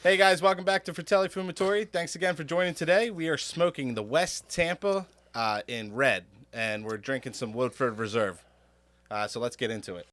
Hey guys, welcome back to Fratelli Fumatori. Thanks again for joining today. We are smoking the West Tampa in red, and we're drinking some Woodford Reserve. So let's get into it.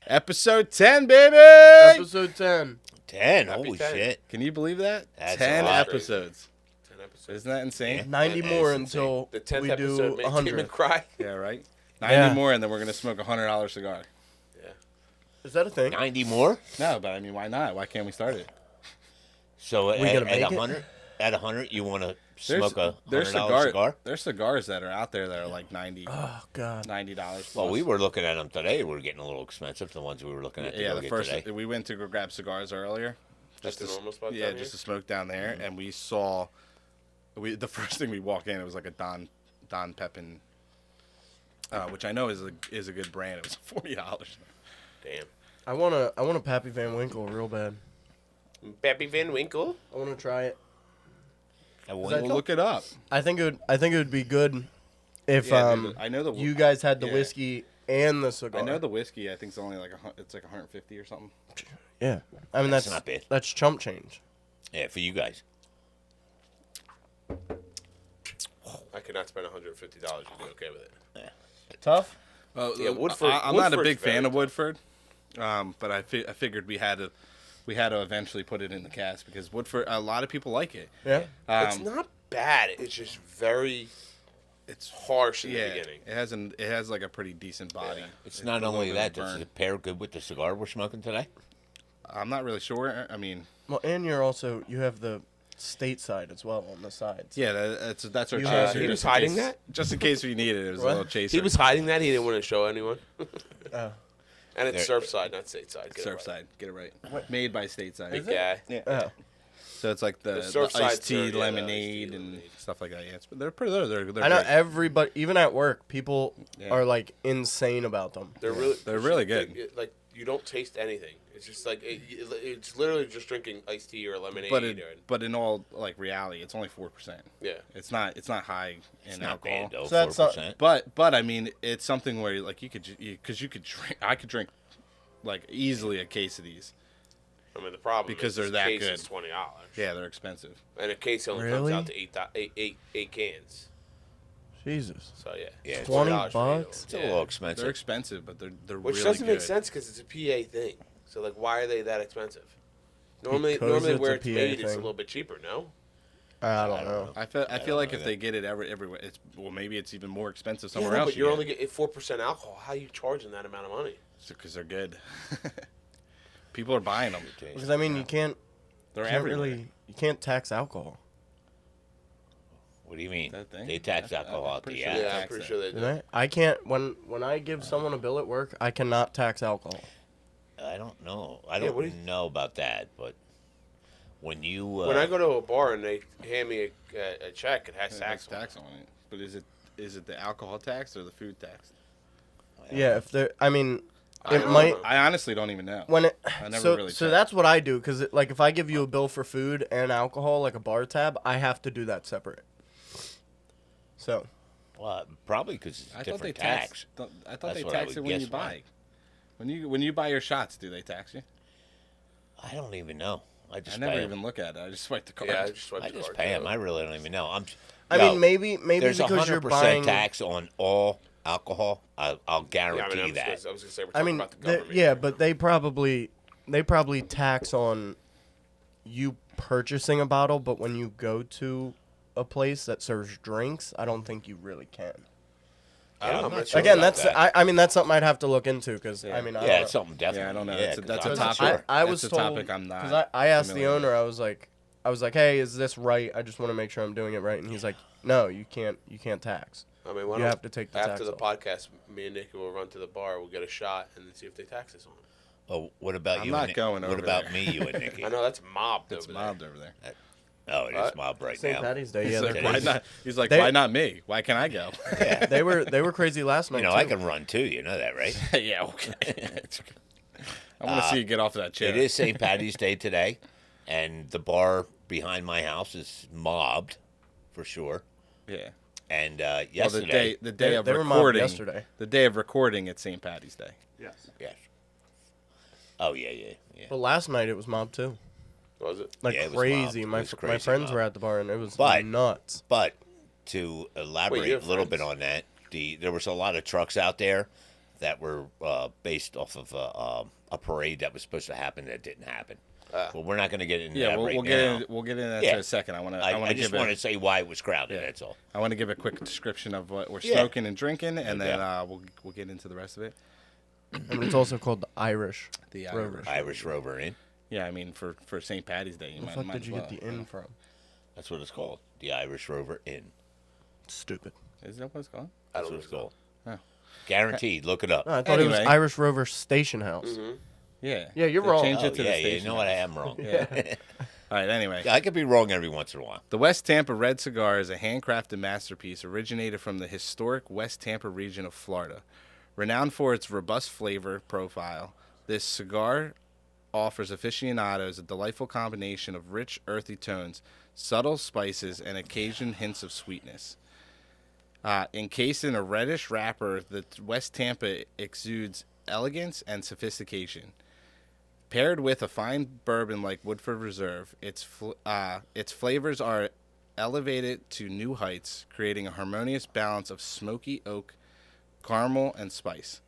Episode 10, baby! Episode 10. 10? Happy Holy 10. shit. Can you believe that? That's 10 a lot. episodes. 10 episodes. Isn't that insane? Yeah. 90 That more is until The 10th we episode do made 100. Demon cry. Yeah, right? 90 Yeah. more, and then we're going to smoke a $100 cigar. Yeah. Is that a thing? 90 more? No, but I mean, why not? Why can't we start it? So We at gonna make it? 100, at 100, you want to smoke a $100 cigar? There's cigars that are out there that are like $90. Oh, God. $90 plus. Well, we were looking at them today. We're getting a little expensive, the ones we were looking at to Yeah, go the get first today. we went to go grab cigars earlier. Just a to- normal spot Yeah, down just to here? smoke down there, and we saw. The first thing we walk in, it was like a Don Pepin, which I know is a good brand. It was $40. Damn. I want a Pappy Van Winkle real bad. Pappy Van Winkle. I want to try it. And We'll Winkle? look it up. I think it would be good if Yeah, dude, I know the you guys had the yeah. whiskey and the cigar. I know the whiskey. I think it's only like it's like 150 or something. Yeah. I mean That's that's not bad. That's chump change. Yeah, for you guys. I could not spend $150 and be okay with it. Tough? Yeah, Woodford- I'm not a Woodford's big fan very of Woodford, but I figured we had to eventually put it in the cast because Woodford. A lot of people like it. Yeah. It's not bad. It's just very. It's harsh in the beginning. It has like a pretty decent body. Yeah. It's not a only little bit that, of does burn. it pair good with the cigar we're smoking today? I'm not really sure. I mean, Well, and you have the stateside as well on the sides. yeah, that's our You chaser. have- he was just in hiding case- that? just in case we needed it. It was What? a little chaser. He was hiding that. He didn't want to show anyone. Oh. And it's There- Surfside, not Stateside. Get it right. Surfside. Get it right. Made by Stateside. Big guy. Yeah. Oh. So it's like the Surfside iced tea, syrup, yeah, the lemonade, iced tea, and lemonade. stuff like that. Yeah, they're pretty. They're I know great. everybody, even at work, people Yeah. are like insane about them. They're really. They're really good. Like you don't taste anything. It's just like it's literally just drinking iced tea or lemonade. But in all like reality, it's only 4%. Yeah. It's not high It's in not alcohol. bad, though, So that's not- 4%. But I mean, it's something where like you could drink. I could drink like easily a case of these. I mean the problem Because is they're this that case good. is $20. Yeah, they're expensive. And a case only Really? comes out to eight cans. Jesus. So yeah. Yeah, It's $20 $20 for bucks? It's a Yeah. little They're expensive. expensive, but they're Which really doesn't good. make sense because it's a PA thing. So like, why are they that expensive? Normally Because it's where a it's PA made, it's a thing. little bit cheaper. No. I don't know. I feel don't like know if that. they get it everywhere, maybe it's even more expensive somewhere Yeah, else. but you're only getting 4% alcohol. How are you charging that amount of money? because they're good. People are buying them. Because I mean, you can't Everywhere. you can't tax alcohol. What do you mean? That thing? They tax I'm alcohol out pretty the sure ass. they Yeah, I'm tax pretty that. sure they Do do. they? I can't when I give someone a bill at work, I cannot tax alcohol. I don't know. I Yeah, don't what do you- know about that, but when you... When I go to a bar and they hand me a check, it has Yeah, tax. there's tax on it. But is it the alcohol tax or the food tax? Yeah, if there, I mean, I it don't might know. I honestly don't even know. when it. I never So really so checked. that's what I do because like if I give you a bill for food and alcohol, like a bar tab, I have to do that separate. So Well, probably because it's I thought they different tax. I thought That's they what I tax would it when you guess buy. why. When you buy your shots, do they tax you? I don't even know. I just I never pay even look at it. I just swipe the card. Yeah, I just swiped I the just card, pay too. them. I really don't even know. I Yo, mean maybe there's because you're 100% buying tax on all alcohol, I'll guarantee I that. was going to say we're I talking mean, about the government. yeah, but they probably tax on you purchasing a bottle, but when you go to a place that serves drinks, I don't think you really can. I don't know. I'm not Mitch. sure Again, about that's that. I mean that's something I'd have to look into because I mean I don't Yeah, know. it's something definitely. Yeah, I don't know. Yeah, That's a 'cause topic. sure. I That's was a told topic I'm not because I asked the familiar with. owner. I was like, hey, is this right? I just want to make sure I'm doing it right. And he's like, no, you can't tax. I mean, You have to take the after tax the off. podcast, me and Nikki will run to the bar. We'll get a shot and then see if they tax us on it. Oh, what about I'm you? not and Nick? going What over about there. me, you and Nikki? I know that's mobbed. It's over mobbed over there. Oh, it is What? mob right St. now. Patty's Day. He's Yeah, like, they're why crazy. not? He's like, They- why not me? Why can't I go? Yeah. They were crazy last night. You know, too. I can run too. You know that, right? Yeah, okay. I want to see you get off of that chair. It is St. Patty's Day today, and the bar behind my house is mobbed, for sure. Yeah. And Well, yesterday, the day of They were mobbed recording. yesterday. The day of recording, it's St. Patty's Day. Yes. yes. Oh yeah. But last night it was mob too. Was it? Like Yeah, it was crazy. mobbed. My It was my crazy friends mobbed. were at the bar and it was But- nuts. But to elaborate you a have little bit friends? on that, there was a lot of trucks out there that were based off of a parade that was supposed to happen that didn't happen. Well, we're not going to get into Yeah, that we'll right get now. in, we'll get into that Yeah. in a second. I want to. I just want to say why it was crowded. Yeah. That's all. I want to give a quick description of what we're Yeah. smoking and drinking, and then doubt. we'll get into the rest of it. And it's also called the Irish. The Rover. Irish Rover Inn. Yeah, I mean for St. Patty's Day, you Where the fuck did you get the inn from? That's what it's called. The Irish Rover Inn. Stupid. Is that what it's called? I That's don't what it's know. called. Oh. Guaranteed. Look it up. No, I thought it was Anyway. Irish Rover Station House. Yeah. Yeah, you're They wrong. Changed Oh, it to yeah, the station. you know what? I house. am wrong. All right. Anyway, I could be wrong every once in a while. the West Tampa Red Cigar is a handcrafted masterpiece originated from the historic West Tampa region of Florida. Renowned for its robust flavor profile, this cigar offers aficionados a delightful combination of rich, earthy tones, subtle spices, and occasional hints of sweetness. Encased in a reddish wrapper, the West Tampa exudes elegance and sophistication. Paired with a fine bourbon like Woodford Reserve, its flavors are elevated to new heights, creating a harmonious balance of smoky oak, caramel, and spice.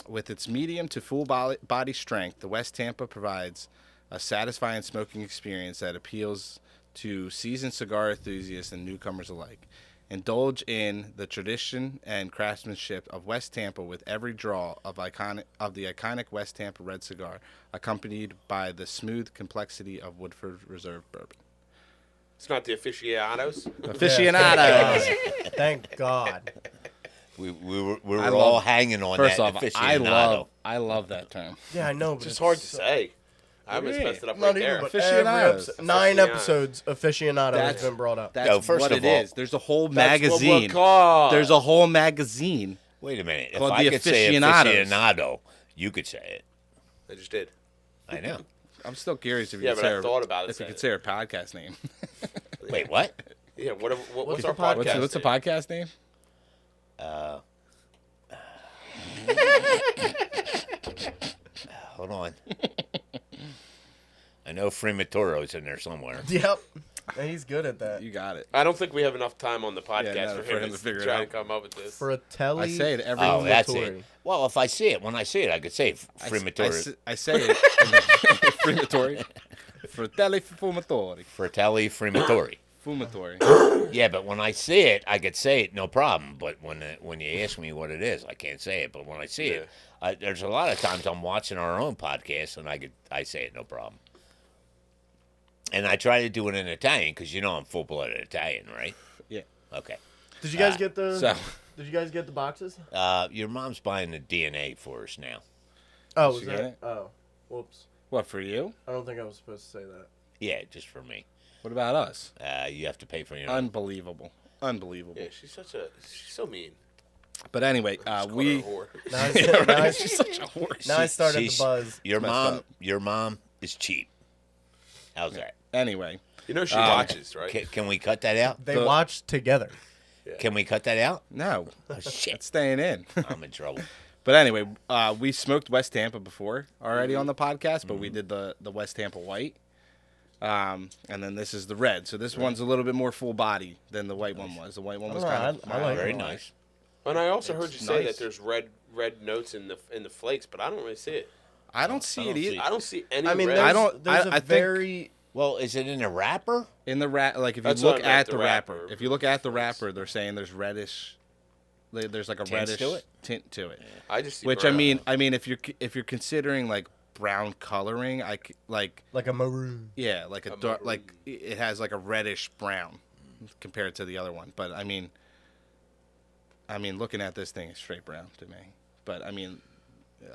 With its medium to full body strength, the West Tampa provides a satisfying smoking experience that appeals to seasoned cigar enthusiasts and newcomers alike. Indulge in the tradition and craftsmanship of West Tampa with every draw of the iconic West Tampa Red Cigar, accompanied by the smooth complexity of Woodford Reserve bourbon. It's not the aficionados. Aficionados. Thank God. We were I all love- hanging on First that off, aficionado. I love that term. Yeah, I know, but It's just hard to say. I almost messed it up Not right even, there. but Aficionados. every 9 Aficionados. episodes, aficionado has been brought up. That's No, first what of it all, is. There's a whole That's what we're magazine. called. There's a whole magazine. Wait a minute. If Called I the could say aficionados. aficionado, you could say it. I just did. I know. I'm still curious if you Yeah, could but say I thought about it, if you said could it. say our podcast name. Wait, what? Yeah. What's the our podcast? podcast? What's the name? podcast name? Hold on. I know Frematoro's in there somewhere. Yep. Yeah, he's good at that. You got it. I don't think we have enough time on the podcast Yeah, no, for him to figure it try to out. come up with this. Fratelli. I say it every. Oh, that's Frematore. it. Well, if I see it, when I see it, I could say Frematore. I say it. Frematore. Fratelli fumatori. Fratelli Frematore. Fumatori. Yeah, but when I see it, I could say it, no problem. But when you ask me what it is, I can't say it. But when I see it, there's a lot of times I'm watching our own podcast, and I say it, no problem. And I try to do it in Italian because you know I'm full-blooded Italian, right? Yeah. Okay. Did you guys get the? So Did you guys get the boxes? Your mom's buying the DNA for us now. Oh, Did was you get that? it? Oh, whoops. what for you? I don't think I was supposed to say that. Yeah, just for me. What about us? You have to pay for your own. Unbelievable. Unbelievable. Yeah, she's so mean. But anyway, Just we. call her a whore. Now I, Yeah, now I, right. She's such a horse. now I started She's- the buzz. Your messed mom, up. your mom is cheap. How's that? Anyway, You know she watches, right? Can we cut that out? They the- watched together. Can we cut that out? no, Oh, shit. it's staying in. I'm in trouble. But anyway, we smoked West Tampa before already on the podcast, but we did the West Tampa White. And then this is the red. So this one's a little bit more full body than the white one was. The white one was Oh, kind of I like Very it. nice. And I also heard It's you say nice. that there's red notes in the flakes, but I don't really see it. I don't see it either. I don't see any I mean, red. there's, I don't- there's I a think- very Well, is it in a wrapper? In the like if you That's what look I meant, at the the wrapper, wrapper. if you look at the wrapper, they're saying there's reddish. There's like a Tints reddish to it? tint to it. I just see Which brown. I mean, if you're considering like brown coloring, like a maroon. yeah, like a dark, like it has like a reddish brown compared to the other one. But I mean, looking at this thing, it's straight brown to me. But I mean,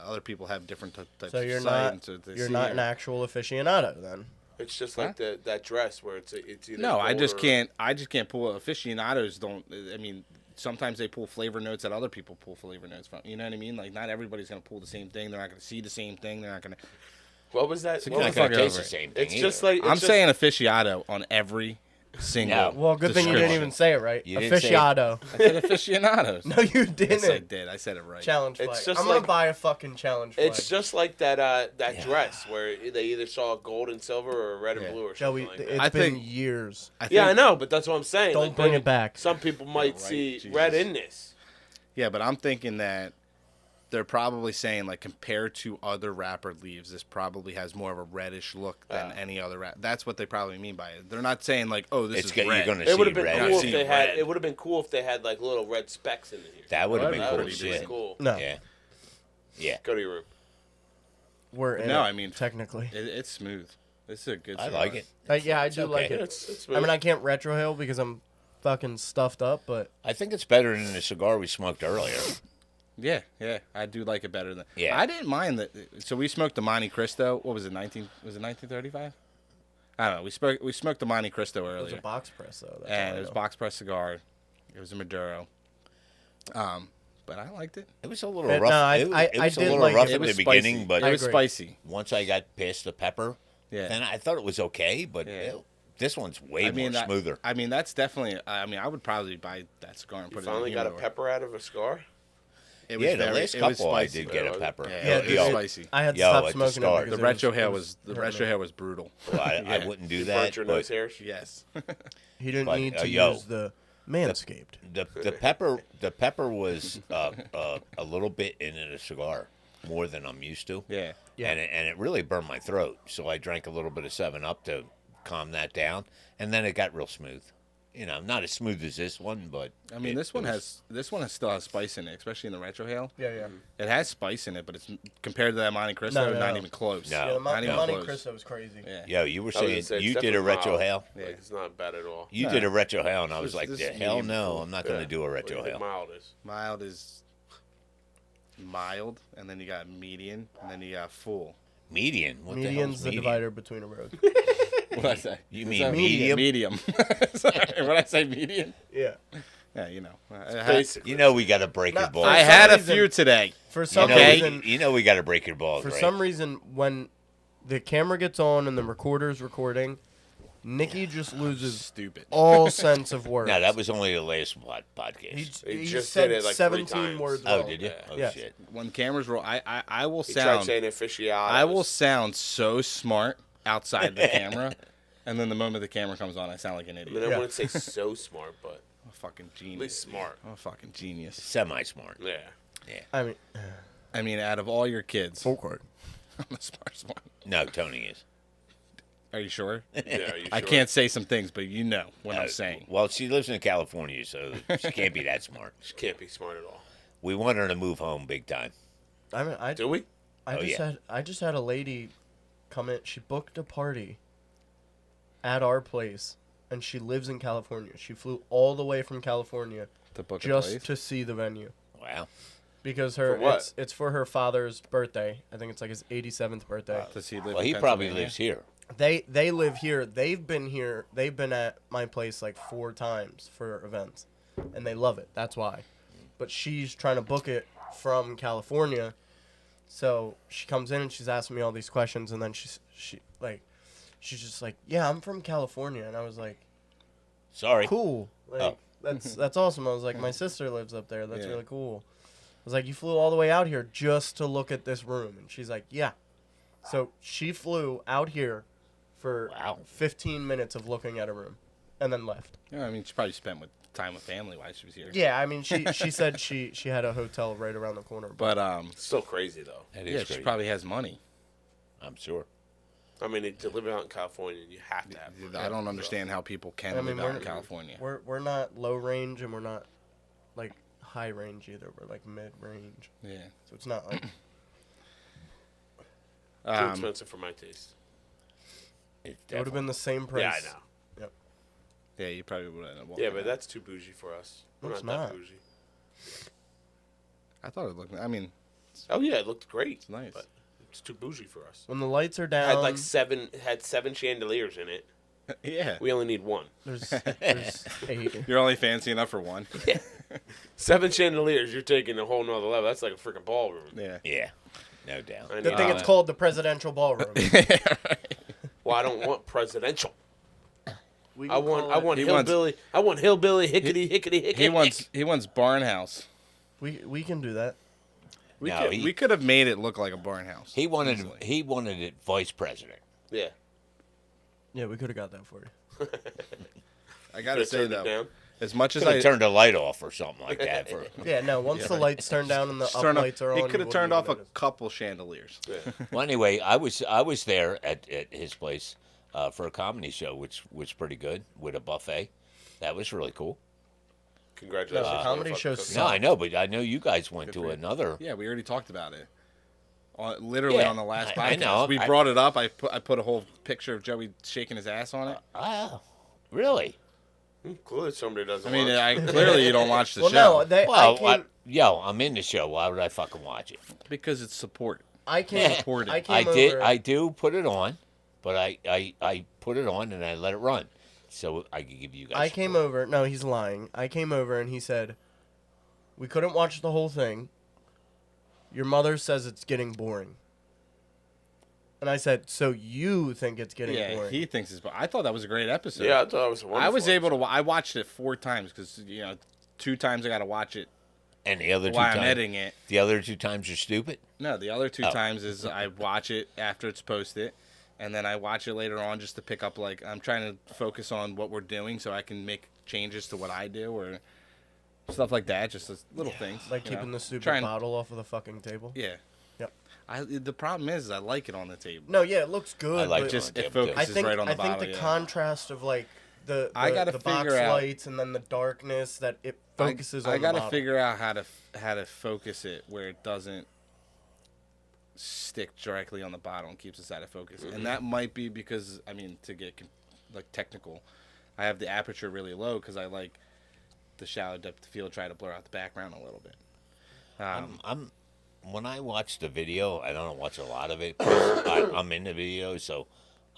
other people have different types So of you're sight, not and so they you're see not it. an actual aficionado then. It's just like that dress where it's either No, I gold just or- can't. I just can't pull. Aficionados don't. I mean, sometimes they pull flavor notes that other people pull flavor notes from. You know what I mean? Like, not everybody's gonna pull the same thing. They're not gonna see the same thing. They're not gonna. What was that? So What You're was not going fuck to it taste over the it. same thing It's either. just like I'm saying aficionado on every single. No. Well, good thing you didn't even say it right. You didn't say it. Aficionado. I said aficionados. No, you didn't. Yes, I did. I said it right. Challenge It's flag. just I'm gonna like- buy a fucking challenge flag. It's just like that dress where they either saw gold and silver or red and Yeah. blue or Joey, something like that. it's I been think- years. Yeah, I know, but that's what I'm saying. Don't Like, bring maybe it back. Some people might right, see Jesus. red in this. Yeah, but I'm thinking that they're probably saying like compared to other wrapper leaves, this probably has more of a reddish look than any other wrap. That's what they probably mean by it. They're not saying like, oh, this It's is got, red. you're going to It would see have been red. cool I've if seen they had. red. It would have been cool if they had like little red specks in here. That would have been That cool would to be see. decent. Cool. No, Yeah. Yeah. Go to your room. we're in No, it, I mean, technically. It's smooth. This is a good. I cigar. like it. Yeah, I do okay. like Yeah, it. it's I mean, I can't retrohale because I'm fucking stuffed up, but I think it's better than the cigar we smoked earlier. Yeah, I do like it better than. Yeah. I didn't mind that. So we smoked the Monte Cristo. What was it? 1935? I don't know. We smoked the Monte Cristo it was earlier, a box press though. That's all and I it was know. box press cigar. It was a Maduro. But I liked it. It was a little But rough. no, I it I was a did little like rough it. in It the was beginning, spicy. but It was agree. spicy. once I got past the pepper, Yeah. then I thought it was okay. But Yeah. this one's way more that- smoother. I mean, that's definitely. I mean, I would probably buy that cigar and You put it in finally the got a humidor. pepper out of a cigar. It Yeah, the very- last it was couple I spicy. did get a Yeah, pepper. Yeah, Yeah, it dude, was it- spicy. I had to Yo, stop at the smoking it start. because The it retro hair it was the hurting retro me. hair was brutal. Well, I Yeah. wouldn't do You that. burnt your but nose hairs. Yes. He didn't But, need to yo, use the manscaped. the pepper was a little bit in a cigar, more than I'm used to. Yeah. Yeah. And it really burned my throat. So I drank a little bit of 7-Up to calm that down, and then it got real smooth. You know, not as smooth as this one, but I mean, this one still has spice in it, especially in the retro hail. Yeah. It has spice in it, but it's compared to that Monte Cristo, No. not even close. No. Yeah, the not even Monte close. Cristo was crazy. Yeah. Yo, you were I was gonna saying say, it's you did a definitely retro mild. hail. Like, it's not bad at all. You No. did a retro hail, and I was This- like, this the is hell medium no, full. I'm not going to do a What do retro you think hail. mild is? Mild is mild, and then you got median, and then you got full. Median? What the hell's Median's the median? divider between a road. What did I say? You Is mean that medium? Medium. Sorry, what I say, median? Yeah. Yeah, you know. Basically. You know we got to break your Not- balls. I some had a reason- few today. For You some know, Okay. reason, you know we got to break your balls, for right? some reason, when the camera gets on and the recorder's recording, Nikki just loses Stupid. all sense of words. No, that was only the last podcast. He He just just said did it, like, 3 17 times. words. Oh, wrong. did you? Oh, Yes. shit. When cameras roll, I will He tried sound. saying aficionados. I will sound so smart outside the camera, and then the moment the camera comes on, I sound like an I mean, idiot. I Yeah. wouldn't say so smart, but I'm a fucking genius. at least smart. I'm a fucking genius. Semi-smart. Yeah. I mean, I mean, out of all your kids, okay. I'm the smartest one. No, Tony is. Are you sure? Yeah, you I sure? can't say some things, but you know what I'm Uh, saying. Well, she lives in California, so she can't be that smart. She can't be smart at all. We want her to move home big time. I mean, Do we? I Oh, just yeah. had a lady come in. She booked a party at our place, and she lives in California. She flew all the way from California To book a just place. to see the venue Wow. because her For what? it's for her father's birthday. I think it's like his 87th birthday. To see live Well, in he probably Pennsylvania. lives here. They live here. They've been here. They've been at my place like 4 times for events, and they love it. That's why. But she's trying to book it from California, so she comes in and she's asking me all these questions, and then she's just like, yeah, I'm from California, and I was like, Sorry. cool, like Oh. that's awesome. I was like, my sister lives up there. That's Yeah. really cool. I was like, you flew all the way out here just to look at this room, and she's like, yeah. So she flew out here for Wow. 15 minutes of looking at a room, and then left. Yeah, I mean, she probably spent with time with family while she was here. Yeah, I mean, she said she had a hotel right around the corner. But Still crazy though. That yeah, is she great. probably has money. I'm sure. I mean, to live out in California, you have to have. I don't understand how people can I mean, live out in California. We're not low range and we're not like high range either. We're like mid range. Yeah. So it's not like Too expensive for my taste. It's it would have been the same price. Yeah, I know. Yep. Yeah, you probably would end up walking Yeah, but out. that's too bougie for us. We're No, it's not that not. bougie. I thought it looked. I mean, Oh yeah, it looked great. it's nice. But it's too bougie for us. When the lights are It down, had like seven chandeliers in it. Yeah. We only need one. there's 8. You're only fancy enough for one. 7 chandeliers, you're taking a whole nother level. That's like a freaking ballroom. Yeah. Yeah, no doubt. I Good need thing that. it's called the presidential ballroom. Well, I don't want presidential. We I can want call it- hillbilly. I want hillbilly hickety hickety hickety. He wants barn house. We can do that. No, We could have made it look like a barn house. He wanted easily. it vice president. Yeah. Yeah, we could have got that for you. I gotta say Turned it though, down. as much as Could have I turned the light off or something like that. For Yeah, no. Once the lights turn down and the up turned off, lights are on, he you could have wouldn't turned even off a notice. couple chandeliers. Yeah. well, anyway, I was there at his place for a comedy show, which was pretty good with a buffet. That was really cool. Congratulations. No, the comedy motherfucker. show's No, I know, but I know you guys went Good to for you. another. Yeah, we already talked about it. Literally Yeah, on the last I podcast, know. we brought it up. I put a whole picture of Joey shaking his ass on it. Oh, really? Clearly somebody doesn't I mean, watch. clearly you don't watch the Well, show no, they, Well, I I'm in the show. Why would I fucking watch it? because it's support. came Support it. I came I over, did. I do put it on, but I put it on and I let it run, so I could give you guys. I came support. over. No, he's lying. I came over and he said, "We couldn't watch the whole thing. Your mother says it's getting boring." And I said, "So you think it's getting Yeah, boring?" he thinks it's. I thought that was a great episode. Yeah, I thought it was a wonderful. I was able to. episode. I watched it 4 times because 2 times I got to watch it And the other two while I'm times, editing it. the other 2 times you're stupid. No, the other 2 Oh. times is I watch it after it's posted, and then I watch it later on just to pick up. Like I'm trying to focus on what we're doing so I can make changes to what I do or stuff like that. Just little things, like you keeping know. the stupid Trying- bottle off of the fucking table. Yeah. Yep. The problem is I like it on the table. No, yeah, it looks good. I like but Just on it the table, too. focuses I think right on the I think bottle. the yeah. contrast of like the I gotta the box figure out- lights and then the darkness that it focuses on. I gotta the bottle. figure out how to focus it where it doesn't stick directly on the bottle and keeps us out of focus. And that might be because to get like technical, I have the aperture really low because I like the shallow depth of field, try to blur out the background a little bit. When I watch the video, I don't watch a lot of it. 'Cause I'm in the video, so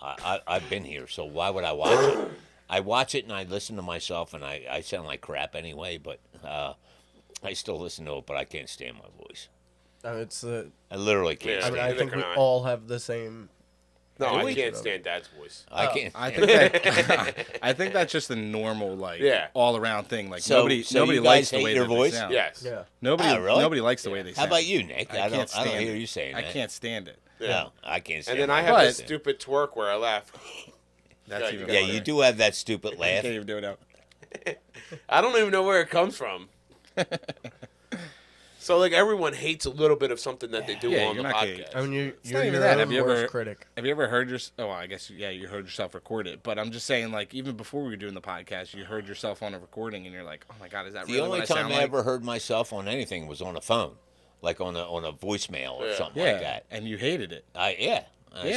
I've been here. So why would I watch it? I watch it and I listen to myself, and I sound like crap anyway. But I still listen to it, but I can't stand my voice. It's I literally can't Yeah, I mean, stand I it. think we can I. all have the same. No, Do I we? can't stand Dad's voice. I can't. I stand think it. that I think that's just a normal Yeah. all around thing. Like So nobody you likes guys the hate way your that they voice? sound. Yes. Yeah. Really? Nobody likes the way they How sound. about you, Nick? I don't stand hear it. you saying I that. can't stand it. No, I can't stand And then my I have But- this stupid twerk where I laugh. That's Yeah, even you Yeah, better. you do have that stupid I laugh. can't even do it now. I don't even know where it comes from. So like everyone hates a little bit of something that they do Yeah, on you're the not podcast. gonna- I mean, you're not even your that. own Have you worst ever- critic. Have you ever heard your? Oh, I guess you heard yourself record it. But I'm just saying, like, even before we were doing the podcast, you heard yourself on a recording, and you're like, "Oh my god, is that The really only what I time sound I like?" ever heard myself on anything was on a phone, like on a voicemail or Yeah. something Yeah, like that. and you hated it. I Yeah.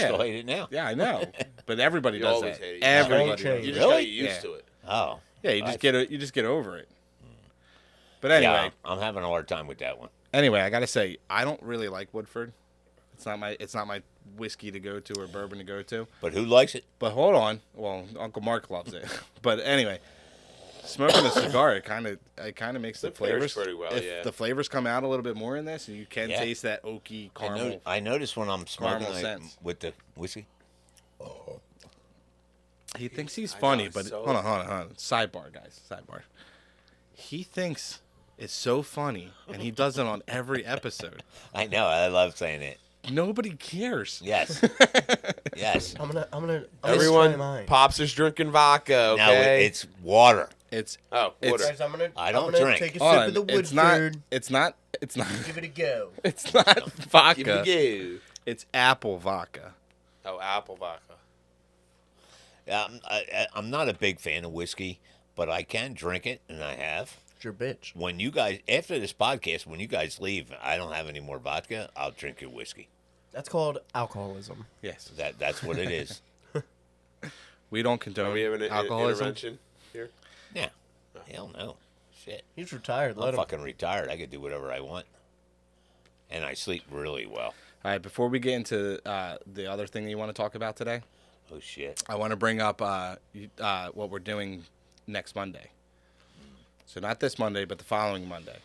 still hate it now. Yeah, I know. But everybody You does always that. hate it. Everybody. Don't does change. You it. just gotta Really? get used Yeah. to it. Oh, Yeah, you just get over it. But yeah, anyway, I'm having a hard time with that one. I gotta say, I don't really like Woodford. It's not my whiskey to go to or bourbon to go to. But who likes it? But hold on, well, Uncle Mark loves it. But anyway, smoking a cigar, it kind of makes the It pairs flavors pretty well, If yeah. the flavors come out a little bit more in this, and you can Yeah. taste that oaky caramel. I notice when I'm smoking caramel like, scents. with the whiskey. He thinks he's I funny, know, but so- hold on. Sidebar, guys. Sidebar. He thinks it's so funny, and he does it on every episode. I know. I love saying it. Nobody cares. Yes. Yes. I'm gonna. Everyone, try mine. Pops is drinking vodka. No, Okay. it's water. It's Oh, It's- water. Guys, I'm gonna. I don't I'm gonna drink. Take a hold sip on, of the it's not. Woodford. It's not. Give it a go. It's not Give vodka. it a go. It's apple vodka. Oh, apple vodka. I'm not a big fan of whiskey, but I can drink it, and I have. It's your bitch. When you guys, after this podcast, when you guys leave, I don't have any more vodka. I'll drink your whiskey. That's called alcoholism. Yes. That's what it is. We don't Are condone we having an alcoholism. intervention here? Yeah. Hell no. Shit. He's retired. I'm Let him. fucking retired. I can do whatever I want, and I sleep really well. All right. Before we get into the other thing that you want to talk about today, Oh shit. I want to bring up what we're doing next Monday. So not this Monday, but the following Monday.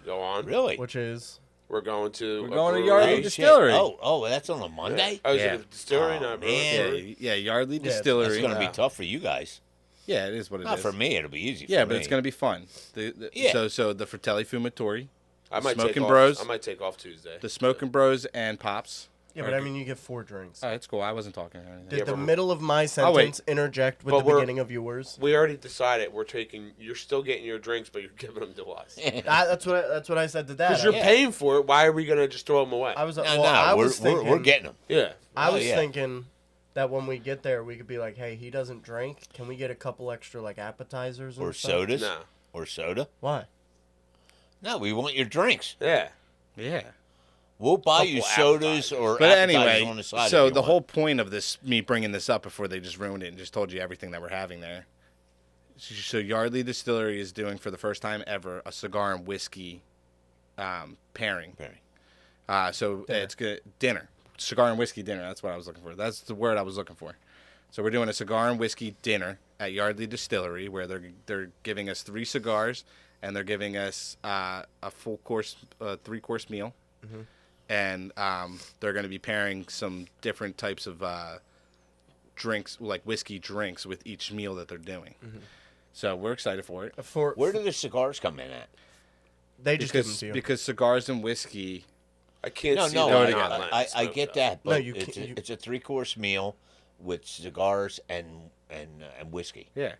Go on. Really? Which is We're going to. We're a going to brewery. Yardley shit. Distillery. Oh, that's on a Monday. Oh, is Yeah. it a distillery? Oh, not a man. brewery? Yeah, Yardley it's- That's Distillery. going to Yeah. be tough for you guys. Yeah, it is what it is. Not for me. It'll be easy. Yeah, for but me. it's going to be fun. Yeah. So the Fratelli Fumatori, I might Smoking take Bros. Off, I might take off Tuesday. the Smoking Bros, and Pops. yeah, but I mean, you get 4 drinks. Oh, it's cool. I wasn't talking or anything. Did Yeah, the but- middle of my wait. sentence interject with But the we're- beginning of yours? We already decided we're taking. You're still getting your drinks, but you're giving them to us. That's what I said to Dad. Because you're Yeah. paying for it. Why are we gonna just throw them away? I was. No, well, no, I we're, was thinking. we're getting them. Yeah. I Oh, was yeah. thinking that when we get there, we could be like, "Hey, he doesn't drink. Can we get a couple extra like appetizers and Or stuff?" sodas. No. Or soda. Why? No, we want your drinks. Yeah. Yeah. We'll buy you Couple sodas appetizers. or But appetizers anyway, on the side. so if you the want. whole point of this, me bringing this up before they just ruined it and just told you everything that we're having there. So Yardley Distillery is doing for the first time ever a cigar and whiskey pairing. So it's good dinner, cigar and whiskey dinner. That's what I was looking for. That's the word I was looking for. So we're doing a cigar and whiskey dinner at Yardley Distillery, where they're giving us 3 cigars and they're giving us a full course, 3-course meal, and they're going to be pairing some different types of drinks, like whiskey drinks, with each meal that they're doing. So we're excited for it. Where do the cigars come in at? They just give them Because, to you. because cigars and whiskey. I can't No, see no, them it not together. letting I it smoke, get though. that, No, but you it's can't- a 3-course meal with cigars and whiskey. Yeah.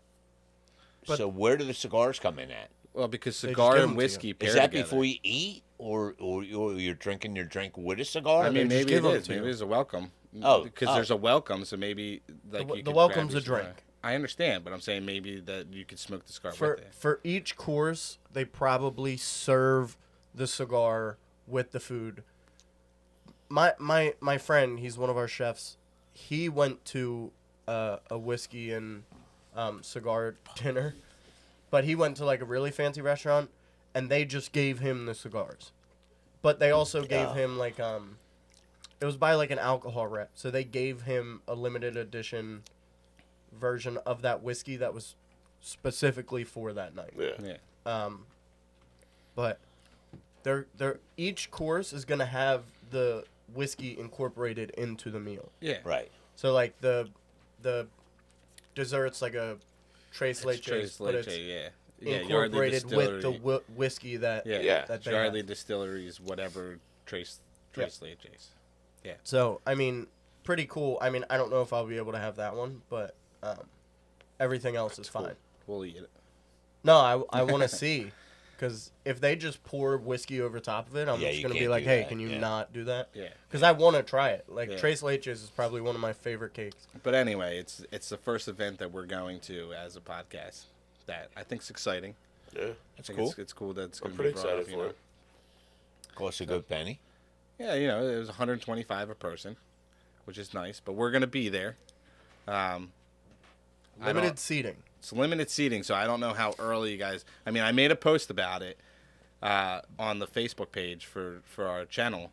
But- So where do the cigars come in at? Well, because They just cigar give and them to you. whiskey pair Is that together. before you eat, or you're drinking your drink with a cigar? I mean, They just maybe give it them is. to Maybe you. it's a welcome. Oh, because oh. there's a welcome, so maybe like The- you the could welcome's grab a your cigar. drink. I understand, but I'm saying maybe that you could smoke the cigar for with it. for each course, they probably serve the cigar with the food. My friend, he's one of our chefs. He went to a whiskey and cigar dinner, but he went to like a really fancy restaurant, and they just gave him the cigars, but they also gave Oh. him like it was by like an alcohol rep, so they gave him a limited edition version of that whiskey that was specifically for that night. Yeah. Yeah. But they're each course is gonna have the whiskey incorporated into the meal. Yeah. Right. So like the dessert's like a tres leches, Tres but Leche, it's yeah. Yeah, Yardley incorporated with the Distillery. whiskey that Yeah, Yeah. that they Yardley have. Distillery is whatever Tres Leches. So I mean, pretty cool. I mean, I don't know if I'll be able to have that one, but everything else is fine. We'll eat it. No, I want to see, because if they just pour whiskey over top of it, I'm Yeah, just you gonna be can't like, do hey, that, can you yeah. not do that? Yeah. Because I want to try it. Like Yeah. Tres Leches is probably one of my favorite cakes. But anyway, it's the first event that we're going to as a podcast. That I think's exciting. Yeah. That's I think cool. It's cool that it's I'm going to pretty be brought excited up, for it. Costs a good penny. Yeah, it was 125 a person, which is nice. But we're going to be there. I don't- Limited seating. It's limited seating, so I don't know how early you guys. I mean, I made a post about it on the Facebook page for our channel,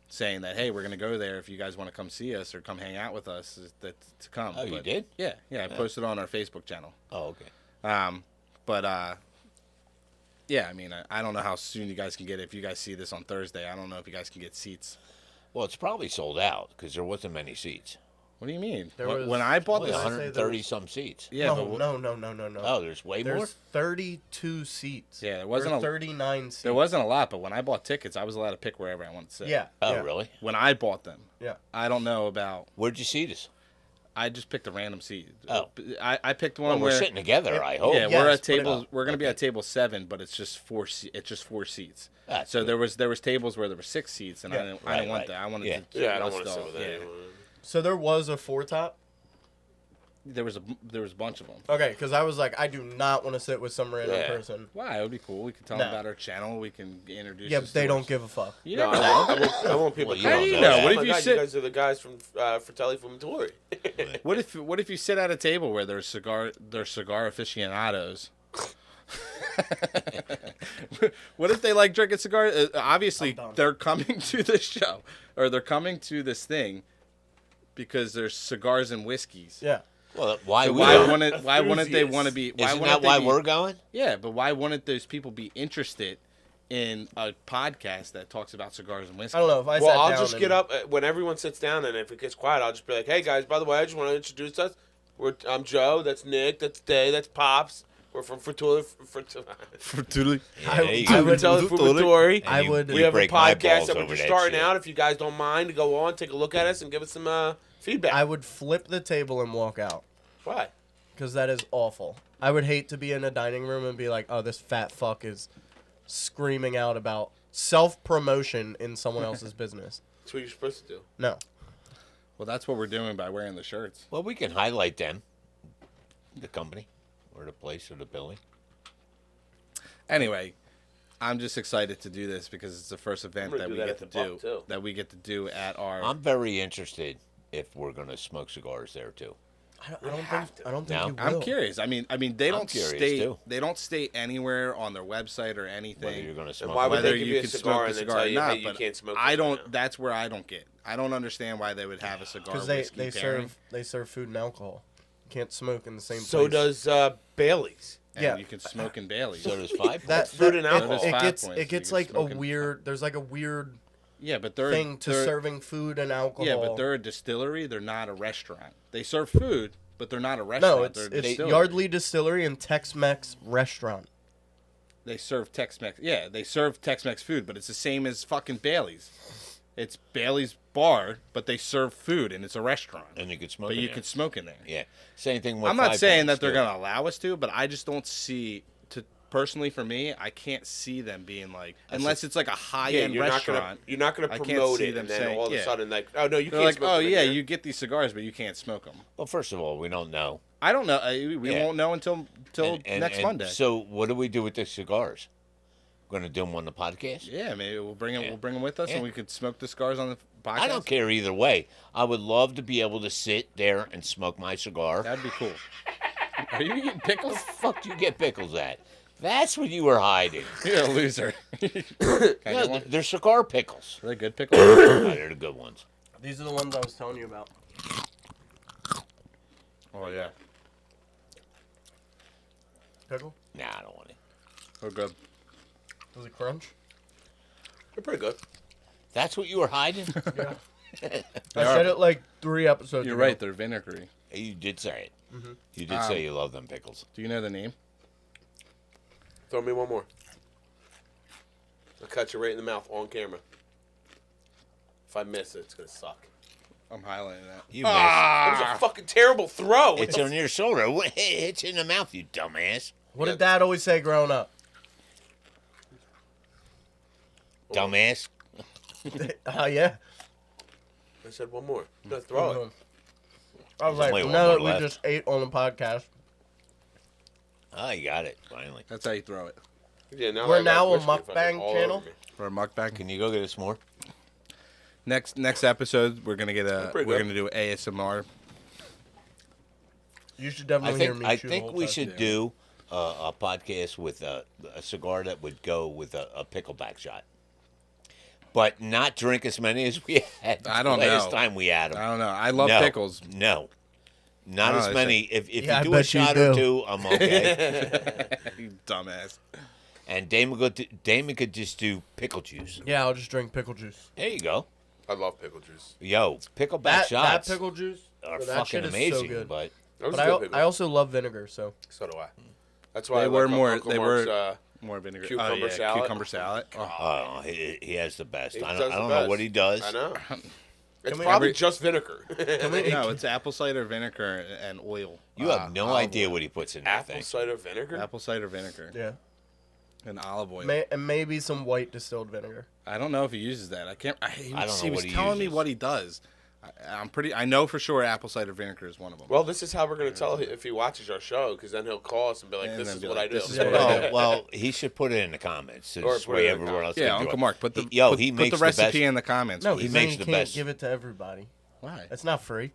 saying that hey, we're gonna go there if you guys want to come see us or come hang out with us. That to come. Oh, you did? Yeah, I posted on our Facebook channel. Oh, okay. Yeah, I mean, I don't know how soon you guys can get it. If you guys see this on Thursday, I don't know if you guys can get seats. Well, it's probably sold out because there wasn't many seats. What do you mean? There When was- when I bought Only Did this, I say there 130 was- some seats. yeah, no, but no. Oh, there's way more. There's 32 seats. Yeah, there wasn't Or a- 39 seats. there wasn't a lot. But when I bought tickets, I was allowed to pick wherever I wanted to sit. Yeah. Oh, yeah, really? When I bought them, Yeah. I don't know about. Where'd you see this? I just picked a random seat. Oh. I picked one Well, we're where sitting together. I hope. yeah, Yes, we're but at table. We're gonna be at table 7, but it's just four. It's just 4 seats. That's So good. there was tables where there were 6 seats, and I Yeah. didn't Right, want right. that. I wanted Yeah. to. Yeah, I don't list want to sit all- with yeah. anyone. So there was a 4-top. There was a bunch of them. Okay, because I was like, I do not want to sit with some random Yeah. person. Why? It would be cool. We could tell No. them about our channel. We can introduce. Yeah, the but they don't stores. give a fuck. You No, never know. I want people. Well, to you come. don't know know that. Oh What my if you God, sit- You guys are the guys from Fratelli Fumatori. What if you sit at a table where there's cigar aficionados? What if they like drinking cigars? Obviously, I'm done. they're coming to this show or they're coming to this thing because there's cigars and whiskeys. Yeah. Well, why? So we why don't? wouldn't they want to be? Why Isn't wouldn't that why they be, we're going? Yeah, but why wouldn't those people be interested in a podcast that talks about cigars and whiskey? I don't know if I Well, sat I'll down just and- get up when everyone sits down, and if it gets quiet, I'll just be like, "Hey guys, by the way, I just want to introduce us. I'm Joe. That's Nick. That's Day. That's Pops. We're from Fratelli Fratelli. Yeah, I- there you I go. would- Fumatori. And I you- would- you We have a break my podcast balls that we're over just that starting shit. out. If you guys don't mind to go on, take a look at us, and give us some feedback. I would flip the table and walk out Why? because that is awful. I would hate to be in a dining room and be like, oh, this fat fuck is screaming out about self-promotion in someone else's business. That's what you're supposed to do. No. Well, that's what we're doing by wearing the shirts. Well, we can highlight them, the company, or the place, or the building. Anyway, I'm just excited to do this because it's the first event gonna that do we that get at to the do. Buck, too. That we get to do at our. I'm very interested if we're going to smoke cigars there too. I don't think No. you will. I'm curious. I mean, they I'm don't curious, state. too. They don't state anywhere on their website or Whether anything you're going to And smoke. why would whether they give you you a can cigar smoke a and then cigar tell or you, not. hey, you but can't smoke I this don't. right now? That's where I don't get. I don't understand why they would have a cigar Because whiskey they pairing. serve food and alcohol. You can't smoke in the same So place. does Bailey's. And yeah. you can smoke in Bailey's. So does 5 that Points. food and it- alcohol. It, Five gets points, it you gets can like a smoke in- weird. There's like a weird Yeah, but they're thing to they're- serving food and alcohol. Yeah, but they're a distillery. They're not a restaurant. They serve food, but they're not a restaurant. no, it's they're a it's distillery. Yardley Distillery and Tex-Mex Restaurant. They serve Tex-Mex. Yeah, they serve Tex-Mex food, but it's the same as fucking Bailey's. It's Bailey's bar, but they serve food and it's a restaurant. And you could smoke. But in you there. can smoke in there. Yeah. Same thing with. I'm not 5 saying Points, that they're too. going to allow us to, but I just don't see personally for me, I can't see them being like unless it's like a Yeah, high-end you're not restaurant. gonna I can't promote see it, them and then saying- all of a yeah. sudden, like, oh no, you They're can't like, smoke. "Oh them in yeah, here." you get these cigars, but you can't smoke them." Well, first of all, we don't know. I don't know. We Yeah. won't know until next Monday. So, what do we do with the cigars? Going to do them on the podcast? Yeah, maybe we'll bring them. Yeah. We'll bring them with us, Yeah. and we could smoke the cigars on the podcast. I don't care either way. I would love to be able to sit there and smoke my cigar. That'd be cool. Are you eating pickles? Where the fuck do you get pickles at? That's what you were hiding. You're a loser. Can I No, get one? they're cigar pickles. Are they good pickles? No, they're the good ones. These are the ones I was telling you about. Oh yeah, Pickle? Nah, I don't want it. they're good. Does it crunch? They're pretty good. That's what you were hiding? Yeah. They I are. said it like 3 episodes You're ago. right. They're vinegary. You did say it. Mm-hmm. You did say you love them pickles. Do you know the name? Throw me one more. I'll cut you right in the mouth on camera. If I miss it, it's gonna suck. I'm highlighting that. You That was a fucking terrible throw. missed. It's on your shoulder. It hits you in the mouth, you dumbass. What did Dad always say growing up? Dumbass. Oh, yeah. I said one more. No, throw it. I was There's like, only now one that more we left. just ate on the podcast, Oh, you got it, finally. That's how you throw it. Yeah, now We're I got now a whiskey fucking mukbang all channel? over me. For a mukbang. Can you go get us more? Next episode, we're gonna get pretty we're good. gonna do ASMR. you should I definitely hear think me I chew the think whole we time. should do a podcast with a cigar that would go with a pickleback shot, but not drink as many as we had. I don't last know. time we had them. I don't know. I love No, pickles. No, not Oh, as I many. If Yeah, I you do a bet you shot or do. two, I'm okay. You dumbass. And Damon could just do pickle juice. Yeah, I'll just drink pickle juice. There you go. I love pickle juice. Yo, pickleback That shots pickle juice are that fucking shit is amazing. so good. But That was But good pickle. I also love vinegar, so So do I. That's why They I were like more. Uncle They Mark's, were more vinegar. cucumber oh, yeah, salad. Cucumber salad. Oh, he has the best. He I does don't the know best. what he does. I know. It's we- probably just vinegar. No, it's apple cider vinegar and oil. You have no olive idea oil. what he puts in that Apple thing. cider vinegar. Apple cider vinegar Yeah. and olive oil. And maybe some white distilled vinegar. I don't know if he uses that. I can't. He I don't know was what he telling me uses. what he does. I know for sure apple cider vinegar is one of them. Well, this is how we're gonna tell if he watches our show, because then he'll call us and be like, And "This then is be what like, I do." "This is Yeah, what yeah, I yeah. do." Well, he should put it in the comments. Or This put way it in the everyone else Yeah, can do Uncle it. Mark, put the he put makes the recipe best. in the comments. No, please. He he makes you the can't best. give it to everybody. Why? It's not free.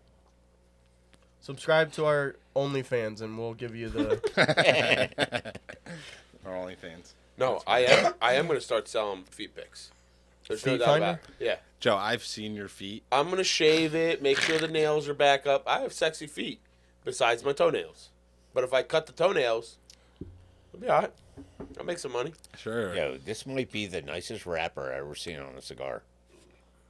Subscribe to our OnlyFans and we'll give you the. Our OnlyFans. No, I am gonna start selling feet pics. There's no Feet doubt finder? about it. Yeah, Joe, I've seen your feet. I'm gonna shave it, make sure the nails are back up. I have sexy feet, besides my toenails. But if I cut the toenails, it'll be alright. I'll make some money. Sure. Yo, this might be the nicest wrapper I've ever seen on a cigar.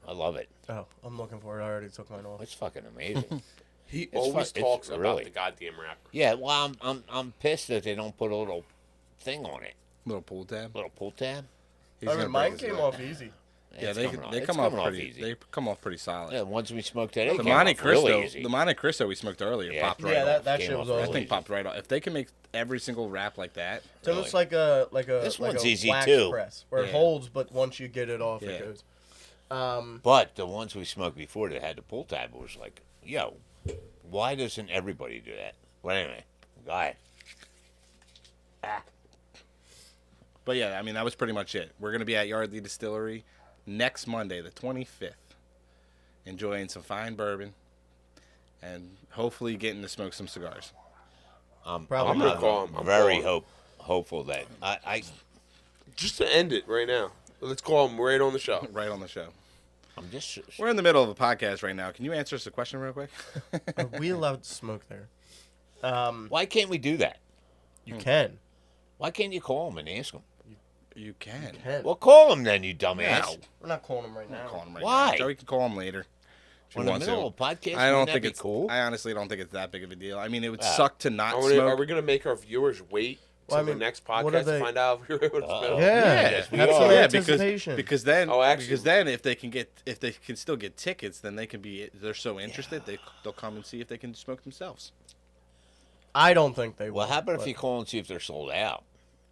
I love it. Oh, I'm looking for it. I already took mine off. It's fucking amazing. He It's always fu- talks it's about really- the goddamn wrapper. Yeah, well, I'm pissed that they don't put a little thing on it, Little pull tab. little pull tab. He's I gonna mean, mine break his came leg. off easy. Yeah, It's they coming they it's come off coming pretty. easy. They come off pretty solid. Yeah, the ones we smoked today. The came Monte off really Cristo, easy. the Monte Cristo we smoked earlier Yeah. popped right Yeah, off. that Came shit off was really That all. thing easy. popped right off. If they can make every single wrap like that, It's almost like a This like one's a easy, wax too. press where it Yeah. holds, but once you get it off, Yeah. it goes. But the ones we smoked before that had the pull tab was like, yo, why doesn't everybody do that? Well, anyway, go ahead. but yeah, I mean that was pretty much it. We're gonna be at Yardley Distillery next Monday, the 25th, enjoying some fine bourbon, and hopefully getting to smoke some cigars. Probably I'm gonna not. call him. I'm Very calling. hopeful that Just to end it right now. Let's call him right on the show. Right on the show. I'm just We're in the middle of a podcast right now. Can you answer us a question real quick? Are we allowed to smoke there? why can't we do that? You can. Why can't you call them and ask them? You can. Can. Well, call them then, you dumbass. No. We're not calling him right now. Call him right Why? now. Joey can call him later. If he In the wants middle to. of a podcast, I don't wouldn't that think be it's cool. I honestly don't think it's that big of a deal. I mean, it would Ah. suck to not Are smoke. we going to make our viewers wait Well, till I mean, the next what are podcast to they- find out if you're able to smoke? Yeah. Yes, we Have some are. Yeah, anticipation. because then Oh, actually- because then if they can still get tickets, then they're so interested they'll come and see if they can smoke themselves. I don't think they will. Well, how about if but- you call and see if they're sold out?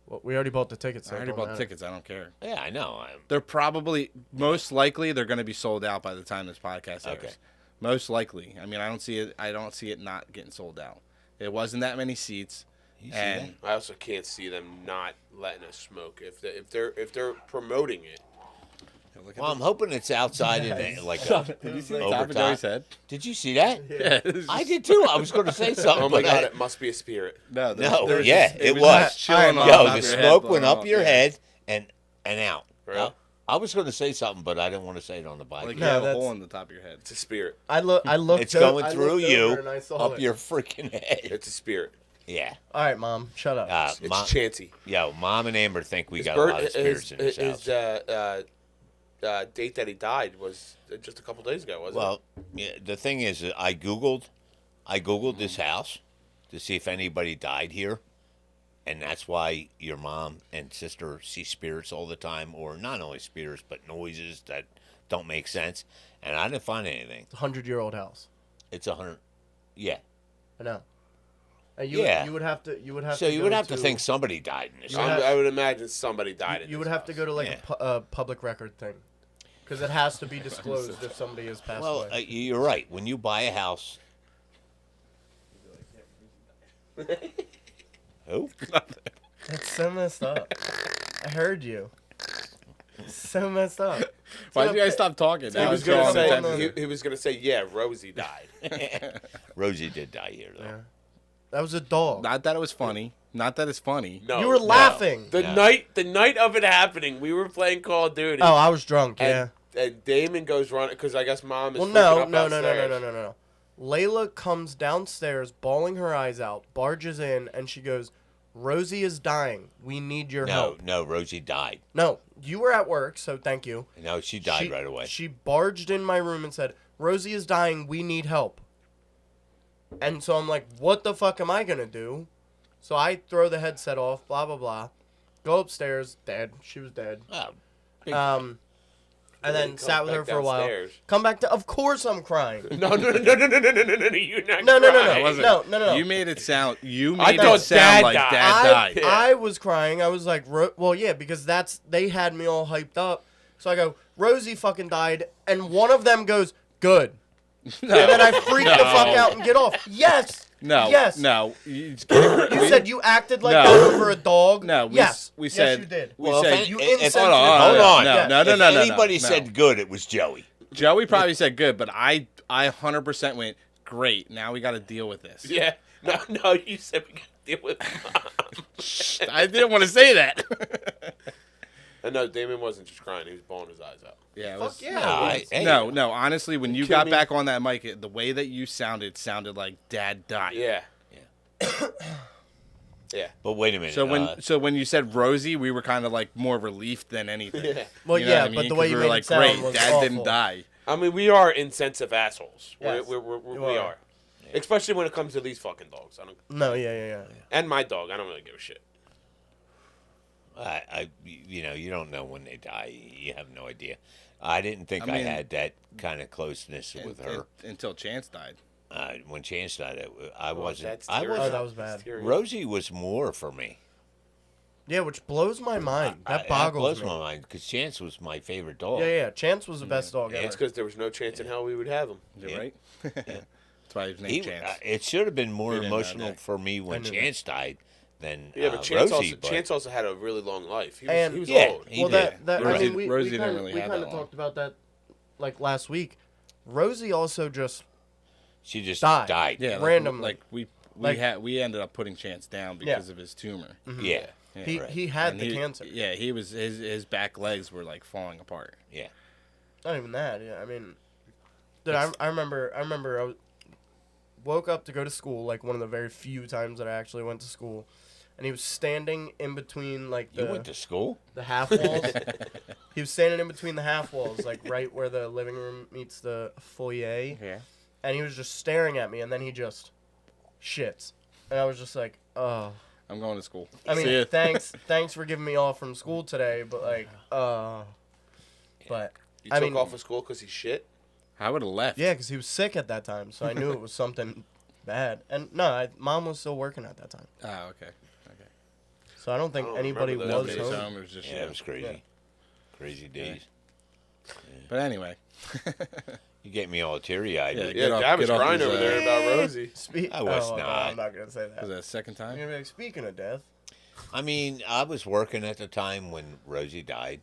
Well, we already bought the tickets. So I already it don't bought the matter. tickets. I don't care. Yeah, I know. They're probably most likely they're going to be sold out by the time this podcast airs. Okay. Most likely. I mean, I don't see it not getting sold out. It wasn't that many seats. You see And I also can't see them not letting us smoke if they're promoting it. look at Well, I'm hoping it's outside in like Did you see the top of overtime. Joey's head? Did you see that? Yeah. I did too. I was going to say something. Oh my but god, I- it must be a spirit. No, No, yeah, it just was. chilling on Yo, top the of your smoke head, went blowing up off, your yeah. head and out. Really? I was going to say something, but I didn't want to say it on the bike. Like No, you have a that's- hole in the top of your head. It's a spirit. I looked. It's going I through looked you over and I saw up it. your freaking head. It's a spirit. Yeah. All right, Mom, shut up. It's Mom, chancy. yo, Mom and Amber think we His got birth- a lot of spirits in this house. date that he died was just a couple days ago, wasn't Well, yeah, the thing is, I googled this house to see if anybody died here, and that's why your mom and sister see spirits all the time, or not only spirits but noises that don't make sense. And I didn't find anything. It's a 100-year-old house. It's 100. Yeah. I know. And Yeah. You would have to. So you would have to think somebody died in this You house. would have- I would imagine somebody died in You this would have to go to like Yeah. a public record thing, because it has to be disclosed if somebody has passed Well, away. you're right. When you buy a house. Who? That's so messed up. I heard you. It's so messed up. Why did you guys stop talking? He Now He was it's gonna drawing say- attention. he was gonna say, yeah, Rosie died. Rosie did die here, though. Yeah. That was a dog. Not that it was funny. Not that it's funny. No, You were laughing. The No. night of it happening, we were playing Call of Duty. Oh, I was drunk. Yeah. And Damon goes running because I guess Mom is. Well, freaking no, up no, upstairs. no. Layla comes downstairs, bawling her eyes out, barges in, and she goes, "Rosie is dying. We need your help." No, Rosie died. No, you were at work, so thank you. No, she died right away. She barged in my room and said, "Rosie is dying. We need help." And so I'm like, "What the fuck am I gonna do?" So I throw the headset off. Blah blah blah. Go upstairs. Dead. She was dead. Oh, Um, and then Come sat with back her for a while. downstairs. Come back to. Of course, I'm crying. No, you're not. No, no, no, crying. It wasn't. No. You made it sound. You I made thought it sound Dad like died. Dad died. Yeah. I was crying. I was like, well, yeah, because they had me all hyped up. So I go, Rosie fucking died, and one of them goes, good. And then I freak the fuck out and get off. Yes. No. Yes. No. You said you acted like No. that over a dog. No. Yes. We said. Yes, you did. We Well, said. if You any- if- insensitive. Hold on. No. If No. anybody no. said good, it was Joey. Joey probably said good, but I 100% went great. Now we got to deal with this. Yeah. No. You said we got to deal with Mom. I didn't want to say that. And no, Damon wasn't just crying. He was bawling his eyes out. Yeah. It Fuck was, yeah. Hey, No. Honestly, when you kidding got me? back on that mic, the way that you sounded like Dad died. Yeah. Yeah. But wait a minute. So when you said Rosie, we were kind of like more relieved than anything. Yeah. Well, You know yeah, what I mean? but the way 'Cause you we made were like, it sound great, was Dad awful. didn't die. I mean, we are insensitive assholes. Yes. We You are. Especially when it comes to these fucking dogs. No, yeah. And my dog. I don't really give a shit. you don't know when they die. You have no idea. I didn't think I mean- had that kind of closeness with her. Until Chance died. When Chance died, I wasn't. That's I terrible. Oh, was. that was bad. Scary. Rosie was more for me. Yeah, which blows my mind. That That boggles blows me. my mind because Chance was my favorite dog. Yeah. Chance was the best dog Yeah. ever. It's because there was no chance in hell we would have him. You're Yeah. right. That's why his name He, Chance. it should have been more We didn't know emotional that. for me when I knew Chance died than Yeah, but Chance, Rosie. Chance also had a really long life. He was, And- he was Yeah. old. He Well, did. that You're I right. mean, we Rosie didn't kind really we have kind that of long. talked about that like last week. Rosie also just She just died. died. yeah, randomly. Like we Like- we ended up putting Chance down because of his tumor. Yeah. Yeah. he right. he had And the cancer. Yeah, he was his back legs were like falling apart. Yeah. Not even that. Yeah, I mean, dude, I remember I woke up to go to school, like one of the very few times that I actually went to school, and he was standing in between like You went to school? the half walls. He was standing in between the half walls, like right where the living room meets the foyer, Yeah. and he was just staring at me, and then he just shits, and I was just like, oh. I'm going to school. I See mean, ya. thanks for giving me off from school today, but like, but You I took mean- off of school because he shit? I would have left. yeah, because he was sick at that time, so I knew it was something bad. And no, Mom was still working at that time, Oh, okay. so I don't think I don't anybody remember was those Nobody's days. home. home. It was just Yeah, you. it was crazy. Yeah. Crazy days. But anyway. You get me all teary eyed. Yeah, Yeah, Get off- Dad was get off crying his, over there about Rosie. I was no, not. I'm not gonna say that. Was that the second I'm time? gonna be like, speaking of death, I mean, I was working at the time when Rosie died,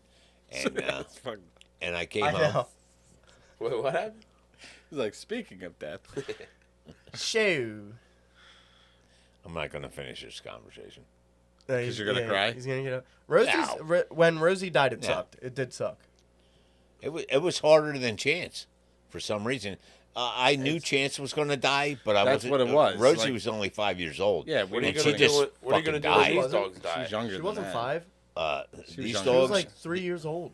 and Fuck. and I came I home. know. Wait, what happened? He's like, speaking of death. Shoo. I'm not going to finish this conversation. 'Cause you're gonna cry? He's gonna get up. Rosie's No. when Rosie died, it No. sucked. It did suck. It was harder than Chance for some reason. I knew Chance was going to die, but I That's wasn't. what it was, Rosie like- was only 5 years old. Yeah, What are you And gonna she do? just What are you gonna fucking do when died. these dogs die? She's younger She than wasn't that. 5. These younger. She was dogs. like 3 years old.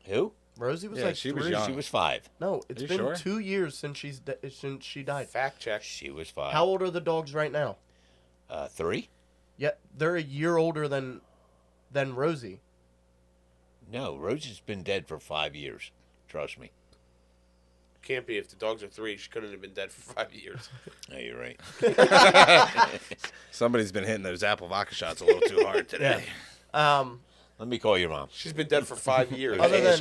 Who? Rosie was Yeah, like she was 3. young. She was 5. No, it's you been sure? 2 years since since she died. Fact check. She was 5. How old are the dogs right now? 3? Yeah, they're a year older than Rosie. No, Rosie's been dead for 5 years. Trust me. Can't be. If the dogs are 3, she couldn't have been dead for 5 years. No, you're right. Somebody's been hitting those apple vodka shots a little too hard today. Let me call your mom. She's been dead for 5 years. Other the than-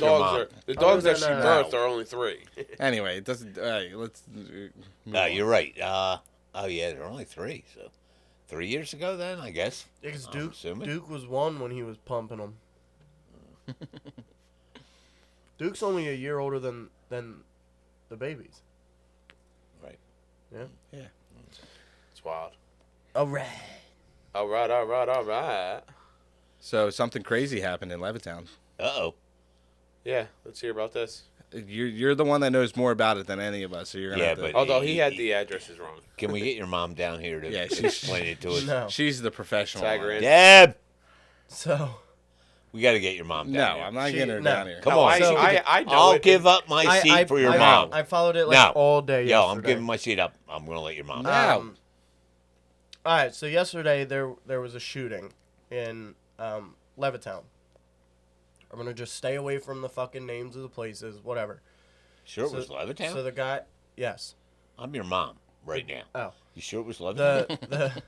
dogs that than, she uh, birthed are only 3. Anyway, it doesn't. Let's. move on. You're right. Oh, yeah, they're only 3. So 3 years ago then, I guess. Because I'm assuming. Duke was 1 when he was pumping them. Duke's only a year older than the babies. Right. Yeah. Yeah. It's wild. All right. All right. So something crazy happened in Levittown. Uh-oh. Yeah, let's hear about this. You're the one that knows more about it than any of us. So you're gonna Yeah, have to. but- Although he had the addresses wrong. Can we get your mom down here to Yeah, she's- explain it to us? No. She's the professional. Tag her one. in. Deb! So We got to get your mom No, down here. I'm not She- getting her no. down here. Come No, on. So- I know I'll it. give up my seat for your mom. I followed it like No. all day. Yo, I'm yesterday. giving my seat up. I'm going to let your mom. No. All right. So yesterday there was a shooting in Levittown. I'm gonna just stay away from the fucking names of the places, whatever. Sure, it was Levittown. So the guy, yes. I'm your mom right now. Oh, You sure it was Levittown?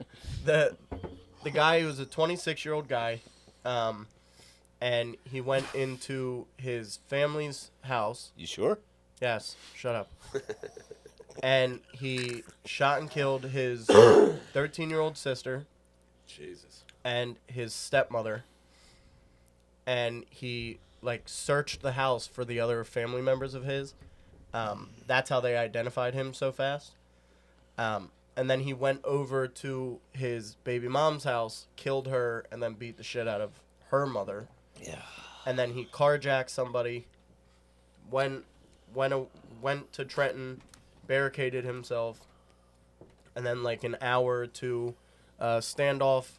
the guy was a 26-year-old guy, and he went into his family's house. You sure? Yes, shut up. And he shot and killed his 13-year-old sister Jesus. and his stepmother. And he searched the house for the other family members of his. That's how they identified him so fast. And then he went over to his baby mom's house, killed her, and then beat the shit out of her mother. Yeah. And then he carjacked somebody, went to Trenton, barricaded himself, and then an hour or two standoff.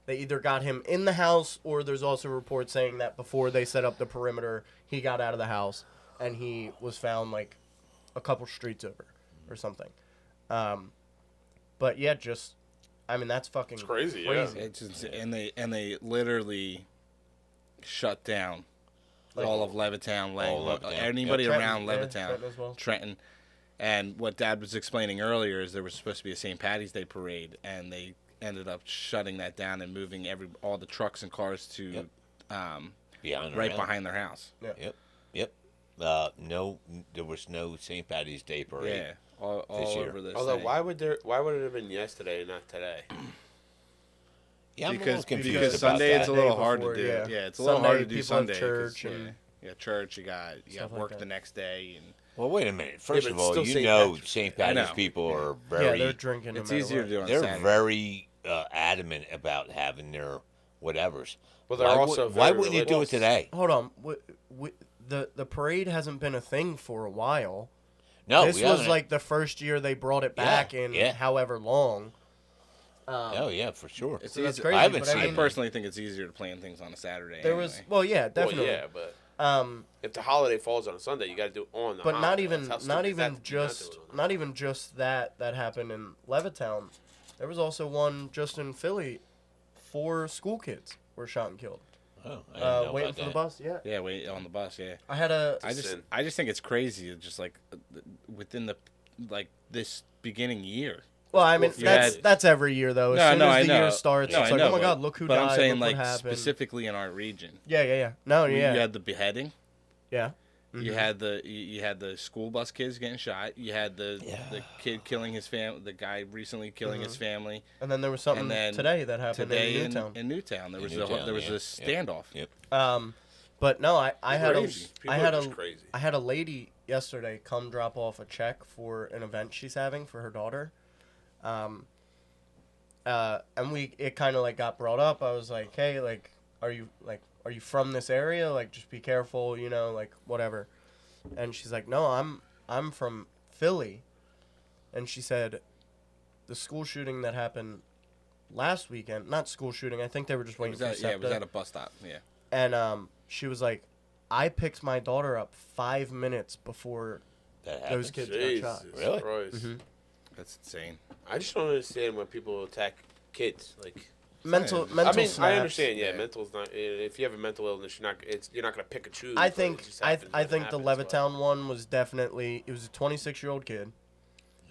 They either got him in the house, or there's also reports saying that before they set up the perimeter, he got out of the house and he was found a couple streets over or something. But yeah, that's fucking It's crazy, yeah. crazy. It's just, and they literally shut down all of Levittown, Levittown. anybody Yeah, around Trenton, Levittown, Trenton as well. Trenton. And what Dad was explaining earlier is there was supposed to be a St. Patty's Day parade, and they ended up shutting that down and moving all the trucks and cars to right behind their house. Yeah. Yep. No, there was no St. Patty's Day parade. Yeah, all year. over this. Although, thing. why would it have been yesterday and not today? Yeah, I'm a because little confused because about Sunday that. it's a little Day hard to before, do. yeah. Yeah, it's a little hard to do people have Sunday. 'cause, church yeah, and church. You got stuff like work that. the next day, and Well, wait a minute. First but of it's all, still you St. know Patrick's St. Day. I Patty's know. people are Yeah, very they're drinking. No it's matter easier what. to do on they're Saturday. very adamant about having their whatevers. Well, they're also why very wouldn't you do it religious. today? Hold on. The parade hasn't been a thing for a while. No, this we was haven't. the first year they brought it back in yeah. however long. Oh yeah, for sure. It's So that's easy- crazy, I haven't but I seen I mean, it. personally think it's easier to plan things on a Saturday. There anyway. was definitely. Well, yeah, but Um, if the holiday falls on a Sunday, you got to do it on the but holiday. not even How stupid not is even that to just do it on not even just that happened in Levittown. There was also one just in Philly. 4 school kids were shot and killed. Oh, I didn't know Waiting about for the that. bus. Yeah. Yeah, wait on the bus. Yeah, I had a. I just sin. think it's crazy. Just within the this beginning year. Well, I mean, You that's every year though. As soon as the year starts, No, it's I like, know, oh my but- god, look who but died. I'm saying look what happened. specifically in our region. Yeah. No, You yeah, had the beheading. yeah. You had the school bus kids getting shot. You had the kid killing his family. The guy recently killing his family. And then there was something And then today that happened Today in Newtown. in Newtown, there was Newtown, there was yeah. a standoff. Yep. But no, I had Crazy. People I had are a just crazy. I had a lady yesterday come drop off a check for an event she's having for her daughter. And it kind of got brought up. I was like, hey, are you from this area? Just be careful, whatever. And she's like, no, I'm from Philly. And she said, the school shooting that happened last weekend, not school shooting, I think they were just It waiting was for at, SEPTA. it was at a bus stop. Yeah. And she was like, I picked my daughter up 5 minutes before That happened. those kids Jesus got shot. Really? Christ. That's insane. I just don't understand when people attack kids. Mental I mean, snaps. I understand. Yeah, Yeah. mental's not. If you have a mental illness, you're not gonna pick and choose. I but it think just I happens when it think the happens, but- Levittown one was definitely, it was a 26-year-old kid.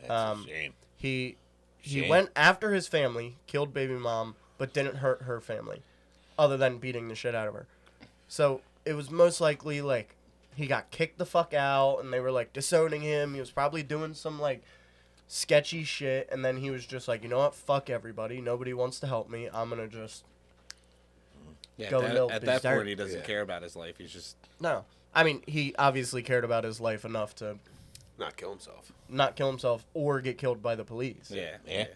That's a shame. He Shame. went after his family, killed baby mom, but didn't hurt her family, other than beating the shit out of her. So it was most likely he got kicked the fuck out, and they were disowning him. He was probably doing some sketchy shit, and then he was just like, you know what, fuck everybody. Nobody wants to help me. I'm gonna just Yeah. Go a little At that berserk. point, he doesn't Yeah. care about his life. He's just no. I mean, he obviously cared about his life enough to not kill himself. not kill himself or get killed by the police. yeah. Yeah.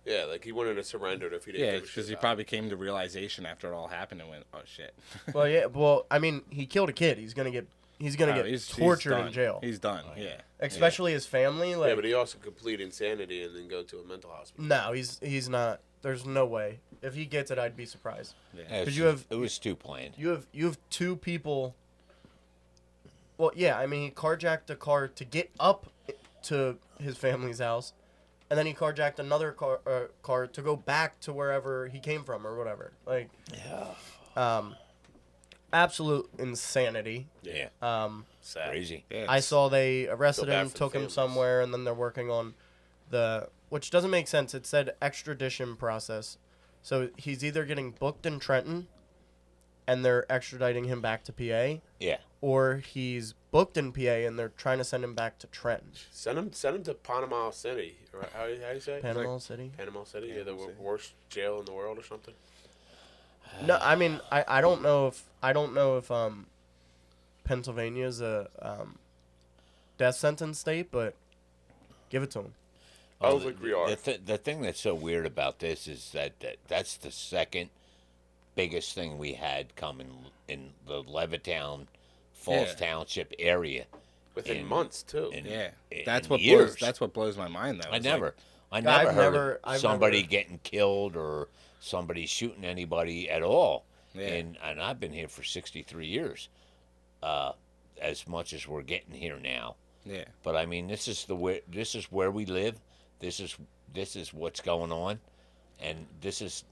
Yeah, he wanted to surrender if he didn't. Yeah, give a shit because he about probably came to realization after it all happened and went, "Oh shit." Well, yeah. Well, I mean, he killed a kid. He's gonna get No, get tortured done. in jail. He's done. Yeah. Especially his family. it. Like, Yeah, but he also complete insanity and then go to a mental hospital. no, he's not. There's no way. If he gets it, I'd be surprised. Yeah. Yeah, Because you have it was too planned. you have 2 people. Well, yeah. I mean, he carjacked a car to get up to his family's house, and then he carjacked another car to go back to wherever he came from or whatever. Yeah. absolute insanity. Yeah. Sad. Crazy. Yeah, I saw they arrested Feel bad him, for the took him families. somewhere, and then they're working on which doesn't make sense. It said extradition process. So he's either getting booked in Trenton and they're extraditing him back to PA, Yeah. or he's booked in PA and they're trying to send him back to Trenton. Send him to Panama City. Or how do you say it? Panama City? Panama City. Yeah, the Panama City. worst jail in the world or something. No, I mean I don't know if Pennsylvania's a death sentence state, but give it to him. I don't think we are. The thing that's so weird about this is that's the second biggest thing we had coming in the Levittown, Falls Yeah. Township area. Within months too. in- That's in what years. blows. That's what blows my mind, though. I It's never, like, I never I've heard never- of I've somebody never- getting killed or somebody shooting anybody at all. Yeah. And I've been here for 63 years, as much as we're getting here now. yeah. But I mean, this is where we live. This is what's going on, and this is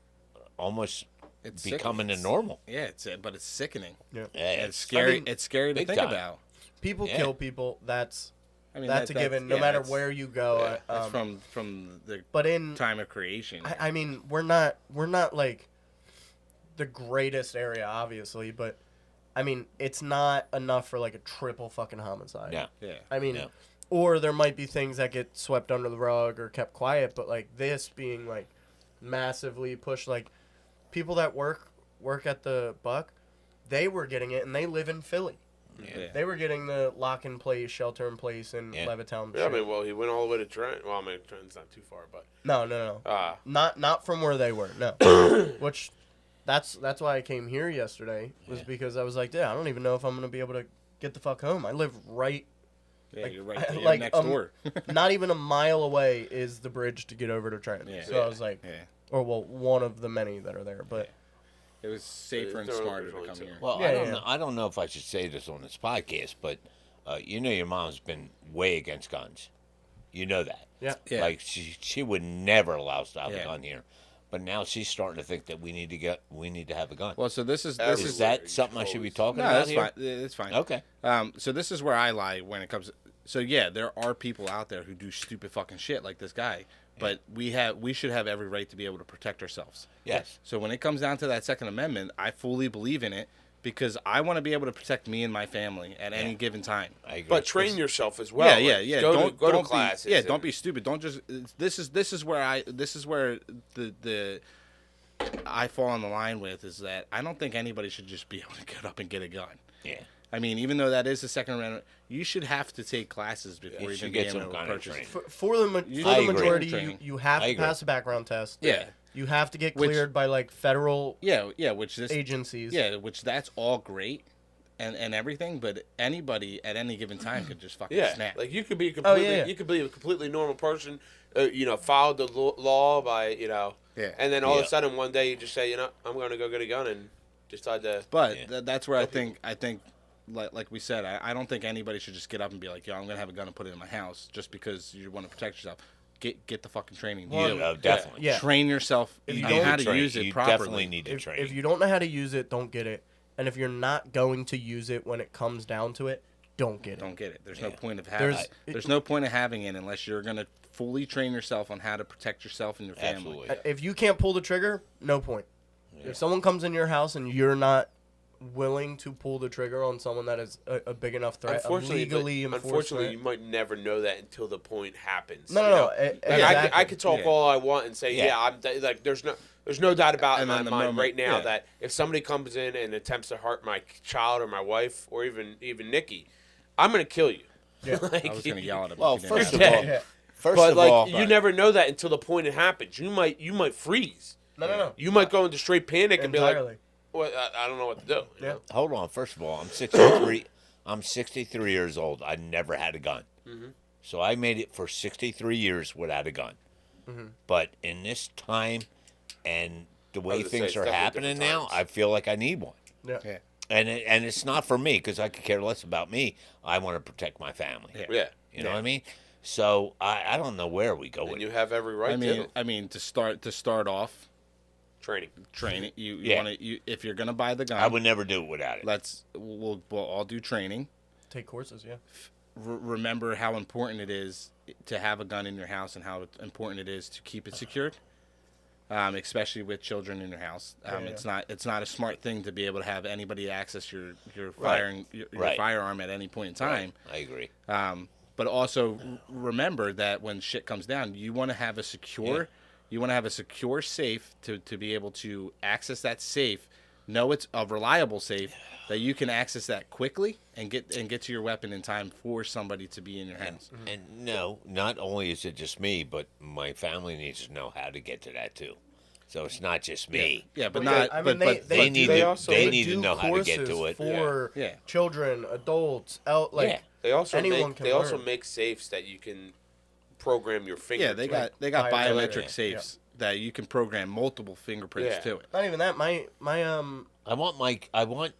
almost It's becoming sickening. a normal. Yeah, but it's sickening. Yeah, It's scary. mean, it's scary to big think time. about. People Yeah. kill people. That's I mean, that's a given. No yeah, matter that's- where you go. Yeah, that's from the but in time of creation. I mean, we're not like the greatest area, obviously, but I mean, it's not enough for like a triple fucking homicide. yeah, yeah. I mean, Yeah. or there might be things that get swept under the rug or kept quiet, but like this being like massively pushed, like people that work at the Buck, they were getting it, and they live in Philly. Yeah. They were getting the lock in place, shelter in place in Yeah. Levittown. Yeah, I shit. mean, well, he went all the way to Trent. Well, I mean, Trent's not too far, but No. Not from where they were. No. Which that's why I came here yesterday, was Yeah. because I was like, yeah, I don't even know if I'm gonna be able to get the fuck home. I live right, Yeah, like, you're right. You're like, next door. not even a mile away is the bridge to get over to Trenton. Yeah. So I was like, yeah. or well, one of the many that are there. But It was safer and There was smarter to only come two. here. Well, Yeah, I don't know if I should say this on this podcast, but you know your mom's been way against guns. You know that. yeah, Yeah. Like she would never allow us to have Yeah. a gun here, but now she's starting to think that we need to have a gun. Well, so this is Everywhere. Is that something I should be talking no, about that's here? fine. It's fine. Okay. So this is where I lie when it comes. So yeah, there are people out there who do stupid fucking shit like this guy, but we should have every right to be able to protect ourselves. Yes. So when it comes down to that Second Amendment, I fully believe in it because I want to be able to protect me and my family at any given time. I agree. but train yourself as well. yeah. Like, Go to don't classes. Be, yeah, and- don't be stupid. Don't just. This is where the I fall on the line with is that I don't think anybody should just be able to get up and get a gun. Yeah. I mean, even though that is the Second Amendment, you should have to take classes before you you should can get be some able to kind of purchase. training. for the I agree. majority, Training. you have I to agree. pass a background test. Yeah. You have to get Which- cleared by like federal Yeah, which this agencies. which that's all great and everything, but anybody at any given time could just fucking Yeah, snap. like you could be a Oh, completely, yeah. you could be a completely normal person. Followed the law by Yeah. and then all of Yeah. a sudden one day you just say, I'm going to go get a gun and decide to. But Yeah. that's where I think like we said, I don't think anybody should just get up and be like, yo, I'm gonna have a gun and put it in my house just because you want to protect yourself. Get the fucking training. Well, Do it. Definitely. Yeah. Train yourself If on you You need how to to train. use it You properly. definitely need to train. If you don't know how to use it, don't get it. And if you're not going to use it when it comes down to it, don't get it. Don't get it. There's no Yeah. point of having. There's- No point of having it unless you're gonna fully train yourself on how to protect yourself and your family. Absolutely. If you can't pull the trigger, no point. If someone comes in your house and you're not willing to pull the trigger on someone that is a big enough threat, a Unfortunately, legally enforced unfortunately, threat. you might never know that until the point happens. No, you no, know? no. Like, Exactly. I could talk Yeah. all I want and say, Yeah. like there's no doubt about in And my then the mind moment- right now yeah. that if somebody comes in and attempts to hurt my child or my wife or even Nikki, I'm gonna kill you. Yeah. Like, I was gonna yell at him. Well, if you didn't first have of it. all, Yeah. first But of like all, you never know that until the point it happens. You might freeze. No. You might go into straight panic and be like, Entirely. well, I don't know what to do. you Yeah. know? hold on. First of all, I'm 63. I'm 63 years old. I never had a gun. So I made it for 63 years without a gun. But in this time and the way was gonna say, things it's are definitely happening different now, times. I feel like I need one. Yeah. Yeah. And it's not for me because I could care less about me. I want to protect my family. Yeah. Yeah. You know what I mean? So I don't know where we go with And it. you have every right to. I mean, to start off, Training. You Yeah. want to. If you're gonna buy the gun, I would never do it without it. We'll all do training. Take courses, yeah. Remember how important it is to have a gun in your house and how important it is to keep it secured, especially with children in your house. It's not a smart thing to be able to have anybody access your firearm at any point in time. Right. I agree. But also remember that when shit comes down, you want to have a secure, safe to be able to access that safe. Know it's a reliable safe that you can access that quickly and get to your weapon in time for somebody to be in your house. And no, not only is it just me, but my family needs to know how to get to that too. So it's not just me. Yeah, but Well, not. I mean, but They need do to know how to get to courses it. for Yeah. children, adults, They also anyone make can they also learn. make safes that you can program your finger. yeah, they to. got Fire biometric related. safes that you can program multiple fingerprints Yeah. to it. not even that. My I want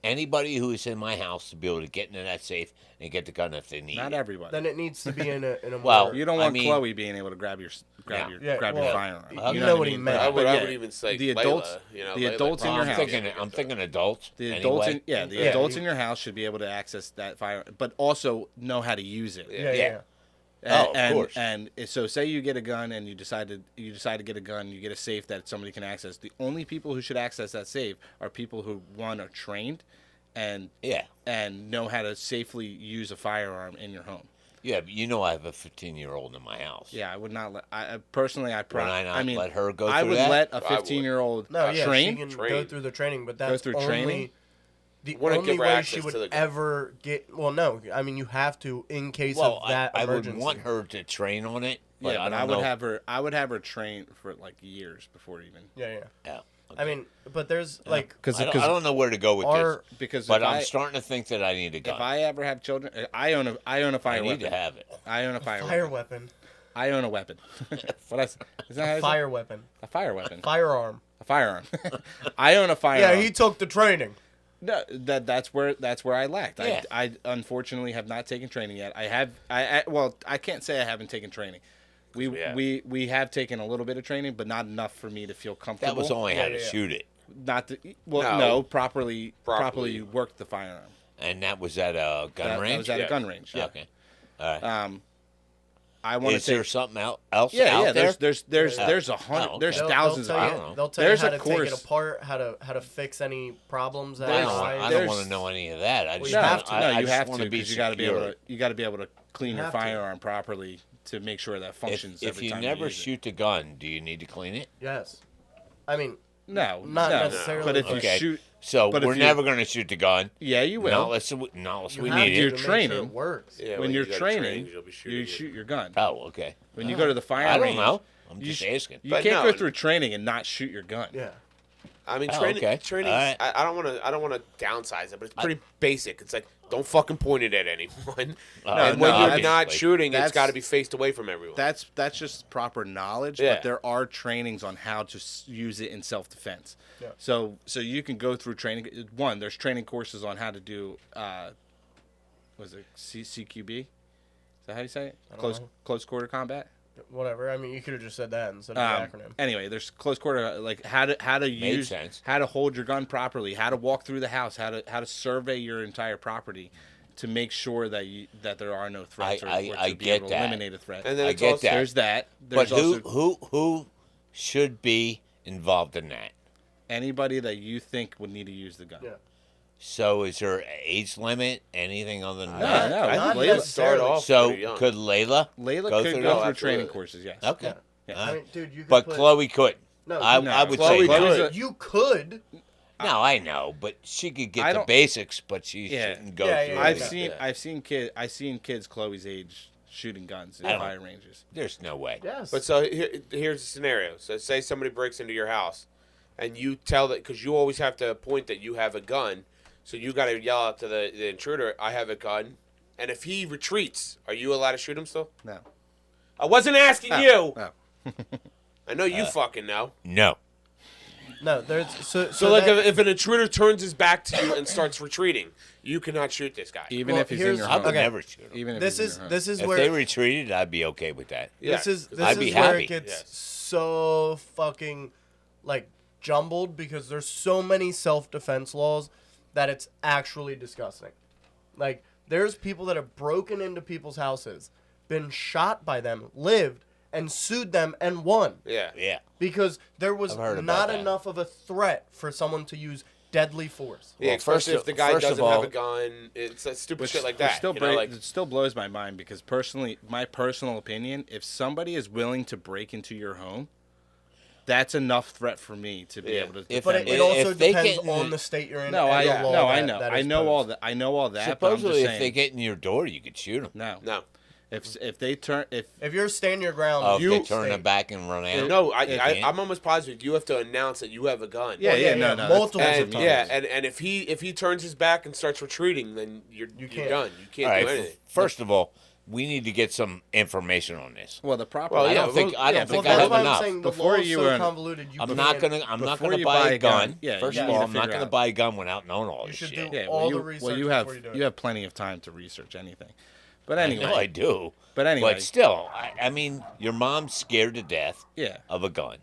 anybody who is in my house to be able to get into that safe and get the gun if they need Not it. everybody. then it needs to be in a Well, more, You don't I want mean- Chloe being able to grab your Yeah, firearm. you know what he meant. I would, But I yeah, would even say the Layla, adults- you know, the Layla adults in Well, your I'm house. thinking adults. The adults anyway. the adults in your house should be able to access that fire, but also know how to use it. yeah. Of course. And so, say you get a gun and you decide to get a gun, you get a safe that somebody can access. The only people who should access that safe are people who are trained, and know how to safely use a firearm in your home. Yeah, but you know I have a 15-year-old in my house. Yeah, I would not let. I personally, Would I not mean, let her go I through would that? let a I would. 15-year-old No, yeah, train. she can go Train. through the training, but that's through only training? the Wouldn't only give her way access she to would the gun. ever get. Well, no, I mean you have to in case Well, of that I would emergency. want her to train on it. But Yeah, but I I don't would know. have her. I would have her train for like years before even. Yeah. Yeah. I mean, but there's like I don't know where to go with our this. because But if I'm I, starting to think that I need a gun. if I ever have children, I own a I fire need weapon. to have it. I own a fire fire weapon. weapon, I own a weapon. What is that? How you say? fire weapon, A fire weapon. firearm. A firearm. I own a firearm. Yeah, he took the training. No, that's where I lacked. Yeah. I unfortunately have not taken training yet. I can't say I haven't taken training. We have taken a little bit of training, but not enough for me to feel comfortable. That was only how to yeah. shoot it. not to, No. properly work the firearm. And that was at a gun That range? was at a gun range. Yeah. Okay. All right. I want Is to there take. something else Yeah, out yeah. there? There's a hundred. Oh, okay. There's They'll thousands tell of. I you, don't know. they'll tell you There's how a to take course. it apart, how to fix any problems that I don't, arise. I don't There's- want to know any of that. I just you want- have to. I, No, I you just have want to to be because you got to be able secure. to. You got to be able to clean your have to. firearm properly to make sure that functions. If every you time never use it. shoot the gun, do you need to clean it? Yes, I mean No, Not no. necessarily, But if you Okay. shoot, So But if we're you- never going to shoot the gun. yeah, you will. Not unless we you need have to You're it. make training. Sure it works. Yeah, when you you're go to training, trainings, you'll be shooting you it. shoot your gun. Oh, okay. When you go to the fire I don't range, know. I'm you just sh- asking. You But can't no. go through training and not shoot your gun. Yeah. I mean, Oh, training. okay. Training. All right. I don't want to downsize it, but it's pretty basic. It's like don't fucking point it at anyone. And when no, you're obviously. not shooting, it's That's- got to be faced away from everyone. That's just proper knowledge. Yeah. But there are trainings on how to use it in self defense. Yeah. So you can go through training. One, there's training courses on how to do. Was it CQB? Is that how you say it? know. Close quarter combat. Whatever. I mean, you could have just said that instead of the acronym. Anyway, there's close quarter, like how to use, sense. how to hold your gun properly, how to walk through the house, how to survey your entire property, to make sure that there are no threats, or I to be get able to that. eliminate a threat. and then I it's get also, that. There's that. But There's also who should be involved in that? anybody that you think would need to use the gun. Yeah. So is there an age limit? Anything other than No, that? no. I Not think Layla necessarily. start off So pretty young. could Layla? Layla Go could through go that? through training Absolutely. courses, yes. Okay. Yeah. I mean, dude, you could But put, Chloe couldn't. No, I no. would Chloe say no. could. you could. No, I know, but she could I get the don't- basics, but she Yeah. shouldn't go Yeah, through yeah, it. I've seen kids Chloe's age shooting guns in I don't- fire ranges. There's no way. Yes. But so here's the scenario. So say somebody breaks into your house, and you tell that because you always have to point that you have a gun, so you got to yell out to the intruder, "I have a gun," and if he retreats, are you allowed to shoot him still? No. I wasn't asking you. No. I know you fucking know. No. no, there's So like that- if an intruder turns his back to you and starts retreating, you cannot shoot this guy. Even Well, if he's in here's- your I home. would Okay. never shoot him. Even if this he's is in your home. this is If where they retreated, I'd be okay with that. this is Yeah. I'd be where happy. it gets Yes. so fucking like jumbled because there's so many self-defense laws that it's actually disgusting. Like there's people that have broken into people's houses, been shot by them, lived, and sued them and won. Yeah. Yeah. Because there was I've heard about not that. enough of a threat for someone to use deadly force. Yeah, Well, especially if the guy first of doesn't all- have a gun. It's that stupid shit like Which that. still you know, like, it still blows my mind because personally, my personal opinion, if somebody is willing to break into your home, that's enough threat for me to be Yeah. able to If- But defend it if myself. also they depends get in on the- the state you're in. No, and I the law no, I that- know, that I is know all posed. that. I know all that. But I'm Supposedly, just if saying, they get in your door, you could shoot them. no, no. if they turn if If you're stand your ground, Oh, if You- they turn stay. their back and run out. No, can't. I'm almost positive you have to announce that you have a gun. yeah, Well, yeah, yeah, no, yeah, no, multiple that's And times. yeah, and if he turns his back and starts retreating, then you're can't. done. You can't All right. do anything. First of all, we need to get some information on this. well, the proper. Well, I yeah, don't think well, I yeah, don't Well, think I that's have why enough. I'm saying the Before law's you so were- convoluted. I'm not Before gonna you buy a gun. gun, yeah, First you of need all, to I'm not figure gonna out- buy a gun without knowing all this should shit. do Yeah, all well, the you, research well, you have before you do it. you have plenty of time to research anything. But I anyway, know I do. But anyway. But still, I mean, your mom's scared to death yeah, of a gun,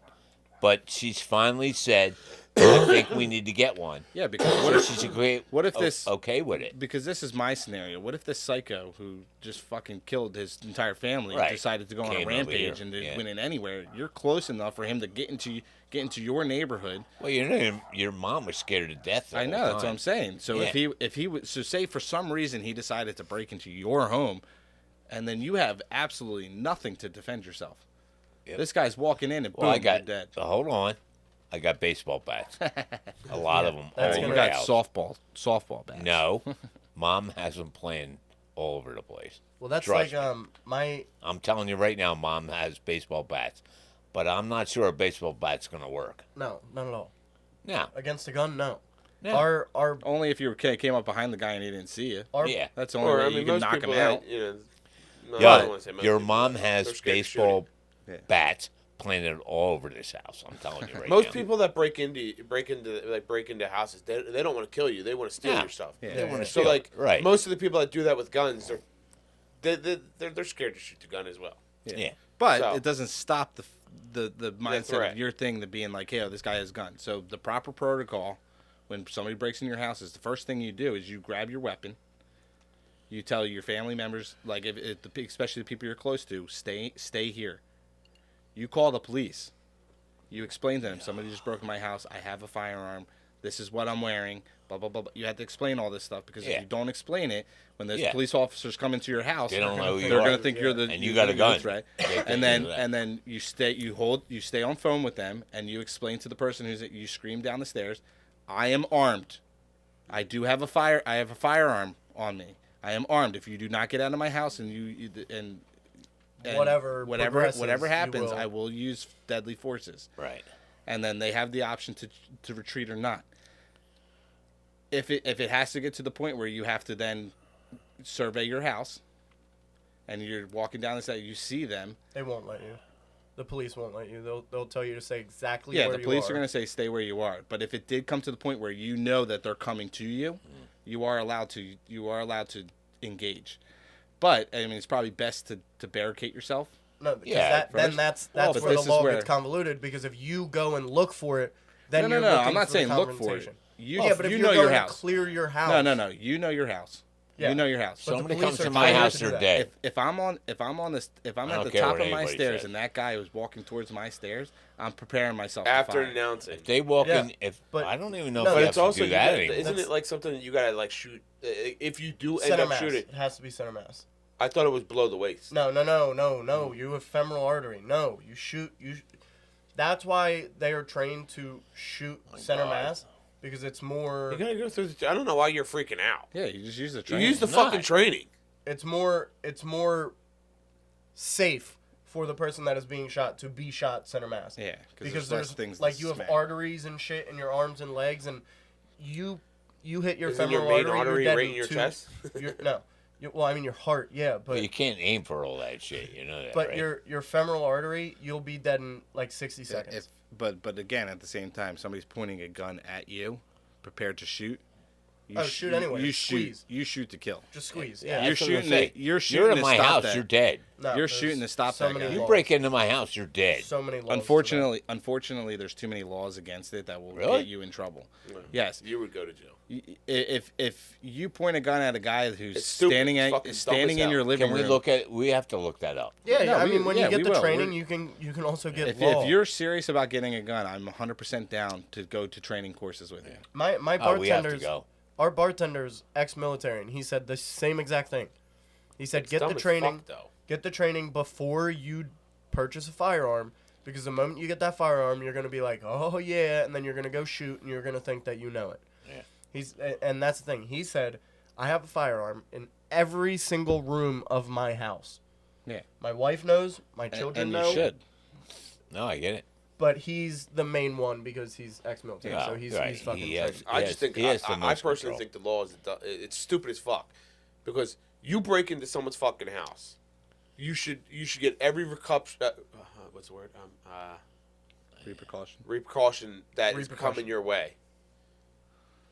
but she's finally said, "I think we need to get one." yeah, because What if she's agree? what if this- okay with it? because this is my scenario. What if this psycho who just fucking killed his entire family Right. decided to go on a Came over rampage here, and to yeah. win it anywhere? You're close enough for him to get into your neighborhood. Well, you know, your mom was scared to death. I know, that's what I'm saying. So Yeah. if he would, so say for some reason he decided to break into your home, and then you have absolutely nothing to defend yourself. Yep. This guy's walking in and boom, Well, I got. you're dead. Hold on, I got baseball bats. A lot of them. that's all You over gonna- the got house. softball bats. No, mom has them playing all over the place. Well, that's Trust like me. my I'm telling you right now, mom has baseball bats, but I'm not sure a baseball bat's gonna work. no, not at all. Now, Against a gun, no. Yeah. Our Only if you came up behind the guy and he didn't see you. yeah. That's the only Or way I you mean, can most knock people him out. that, you know, no, I yeah, don't wanna say most your people, mom but has they're scared of baseball Yeah. bats planted all over this house. I'm telling you right Most now. people that break into houses, they don't want to kill you. They want to steal Yeah. your stuff. Yeah. They wanna So steal. like Right. most of the people that do that with guns, they're scared to shoot the gun as well. Yeah. But So- it doesn't stop the mindset threat. of your thing to being like, hey, this guy has a gun. So the proper protocol when somebody breaks in your house is the first thing you do is you grab your weapon. You tell your family members, like especially the people you're close to, stay here. You call the police. You explain to them, somebody just broke in my house. I have a firearm. This is what I'm wearing. Blah blah blah. Blah. You have to explain all this stuff because Yeah. if you don't explain it, when those Yeah. police officers come into your house, They don't know who you they're are. going to think you're the And you you're got a the gun. threat. They think And you're that. then you stay on phone with them and you explain to the person you scream down the stairs, I am armed. I have a firearm on me. I am armed. If you do not get out of my house and and Whatever progresses, whatever you happens, will- I will use deadly forces. Right. And then they have the option to retreat or not. If it has to get to the point where you have to then survey your house, and you're walking down the side, you see them. They won't let you. The police won't let you. They'll tell you to say exactly Yeah, where the you police are. are going to say stay where you are. But if it did come to the point where you know that they're coming to you, you are allowed to engage. But I mean, it's probably best to barricade yourself. No, because Yeah, then first. that's Well, but where the this is law where- gets convoluted. Because if you go and look for it, then No, you're no, looking I'm not for saying the look for it. confrontation. You, Yeah, but if you you're know going your to house. clear your house, No, you know your house. Yeah. You know your house. But the Somebody police comes are to my trained house, to do they're that. dead. If I'm I at don't the care top what of my anybody stairs says. and that guy is walking towards my stairs, I'm preparing myself After to fire. announcing. They walk Yeah, in. If but- I don't even know No, if but you It's have also to do that anymore. isn't it like something that you gotta like shoot if you do end center up mass. shooting? It has to be center mass. I thought it was below the waist. No. You have femoral artery. No, you shoot. That's why they are trained to shoot center God. mass because it's more. You gotta go through. I don't know why you're freaking out. Yeah, you just use the You training. use the Not. fucking training. It's more safe for the person that is being shot to be shot center mass. Yeah, because there's less there's things like to you have smack. arteries and shit in your arms and legs, and you hit your Isn't your femoral main artery, artery you're dead right in in your two- chest? No, well, I mean your heart, yeah, But but you can't aim for all that shit. You know that, but right? your femoral artery, you'll be dead in like 60 Yeah, seconds. but again, at the same time, somebody's pointing a gun at you, prepared to shoot. You shoot anyway. You Squeeze. shoot. You shoot to kill. Just squeeze. Yeah, Yeah. You're that's what I'm shooting. saying. You're shooting You're in to my stop house. that. You're dead. No, You're there's shooting to stop so that many guy. You laws. break into my house, you're dead. So many laws. to Unfortunately, there's too many laws against it that will Really? get you in trouble. Yes. You would go to jail. If you point a gun at a guy who's It's stupid. standing It's fucking standing dumb as in your hell. living Can we room, look at? We have to look that up. that. Yeah, No, I we- mean, when yeah, you get we the will. training, We're- you can also get if law. you're serious about getting a gun, I'm 100% down to go to training courses with you. my Oh, we have to bartender's go. our bartender's ex-military, and he said the same exact thing. He said It's get dumb the as training, fuck, though. get the training before you purchase a firearm, because the moment you get that firearm, you're gonna be like, oh yeah, and then you're gonna go shoot, and you're gonna think that you know it. Yeah. And that's the thing. He said, I have a firearm in every single room of my house. Yeah. My wife knows, my And, children and know. you should. No, I get it. But he's the main one because he's ex-military, Yeah, so he's right. fucking He has- trained. I Yes, just think he has the I most personally control. think the law is it's stupid as fuck, because you break into someone's fucking house, you should get every what's the word repercussion that is coming your way.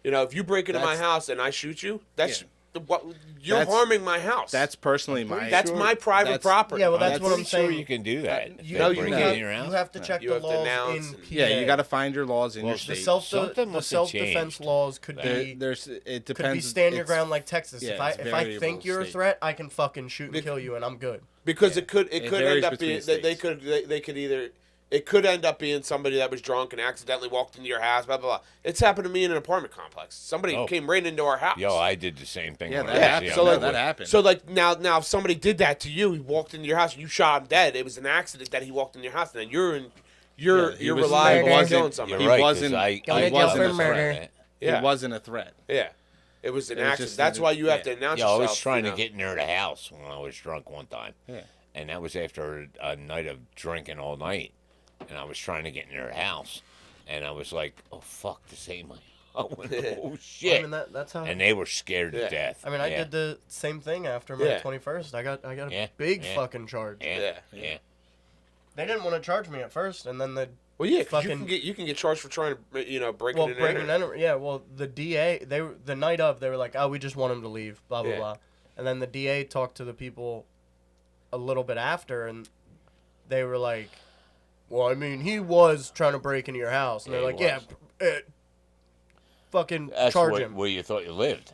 You know, if you break into my That's- house and I shoot you, that's what you're That's- harming my house. That's personally my. That's my private that's- property. Yeah, well, that's I'm what I'm pretty sure saying. you can do that. You, No, If you they you, break have, into your house. you have to check You the have to laws announce in and- PA. Yeah, you got to find your laws in Well, your the the state. Something must have self-defense changed. laws could There- be there's it could depends. be stand your it's- ground like Texas. yeah, if I it's if I variable think you're a state. threat, I can fucking shoot and kill you, and I'm good. Because it could It end varies up between being states. they could either it could end up being somebody that was drunk and accidentally walked into your house, blah blah blah. It's happened to me in an apartment complex. Somebody Oh. came right into our house. Yo, I did the same thing. Yeah, when that I was happened. young. So, like, that happened. So like now if somebody did that to you, he walked into your house and you shot him dead. It was an accident that he walked in your house, and then you're Yeah, he was- reliable he on wasn't- killing You're somebody. He right. 'cause wasn't- I he wasn't wasn't a a threat. Yeah. It wasn't a threat. Yeah, it was an It was accident. just That's an- why you have yeah. to announce Yeah, I yourself. was trying you to know. get near the house when I was drunk one time. Yeah. And that was after a night of drinking all night. And I was trying to get near the house. And I was like, oh, fuck, this ain't my house. Oh, shit. I mean, that's how. And they were scared Yeah. to death. I mean, I Yeah. did the same thing after my Yeah. 21st. I got a Yeah, big yeah. fucking charge. Yeah. Yeah. They didn't want to charge me at first, and then the Well, yeah, 'cause fucking you can get charged for trying to break well, in and breaking enter. and enter. Yeah, well, the DA the night of they were like, oh, we just want him to leave, blah blah Yeah. blah, and then the DA talked to the people a little bit after, and they were like, well, I mean, he was trying to break into your house, and Yeah, they're he like, yeah, was. fucking That's charge him. where you thought you lived.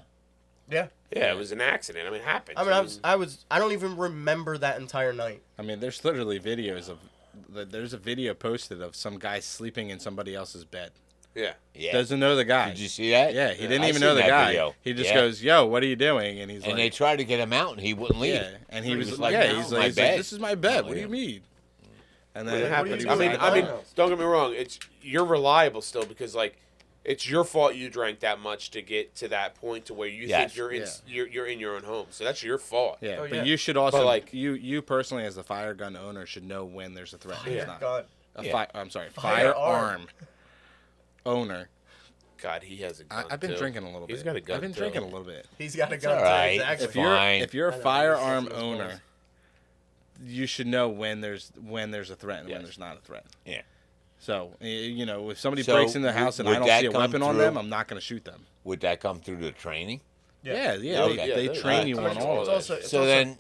Yeah, Yeah, it was an accident. I mean, it happened. I mean, I don't even remember that entire night. I mean, there's literally videos of. There's a video posted of some guy sleeping in somebody else's bed. Yeah. Yeah. Doesn't know the guy. Did you see that? Yeah, he didn't I even seen know the that guy. video. He just Yeah. goes, "Yo, what are you doing?" And he's And like, they tried to get him out, and he wouldn't leave. "Yeah," and he He was, was like, like, "Yeah." "No, He's my like, he's bed." like, "This is my bed. Oh, What do yeah. you mean?" And But it then happens. you I mean, saying? I mean, Oh. don't get me wrong. You're reliable still because like it's your fault you drank that much to get to that point to where you Yes. think you're in your own home. So that's your fault. yeah, Oh, but yeah. you should also, But, like- you personally as the fire gun owner should know when there's a threat. and there's not. God. Yeah. I'm sorry, Firearm. firearm owner. God, he has a gun. I've been too. drinking a little bit. He's got a gun. I've been too. drinking a little bit. He's got a It's gun. all too, right. exactly. If you're Fine. if you're a I know, firearm it's just owner, balls. you should know when there's a threat and when Yes. there's not a threat. Yeah. So if somebody So breaks in the house and I would don't that see a come weapon on through? them, I'm not going to shoot them. Would that come through the training? Yeah, Oh, they, yeah, they they- train you I mean, on it's all of that. also- shit. So then,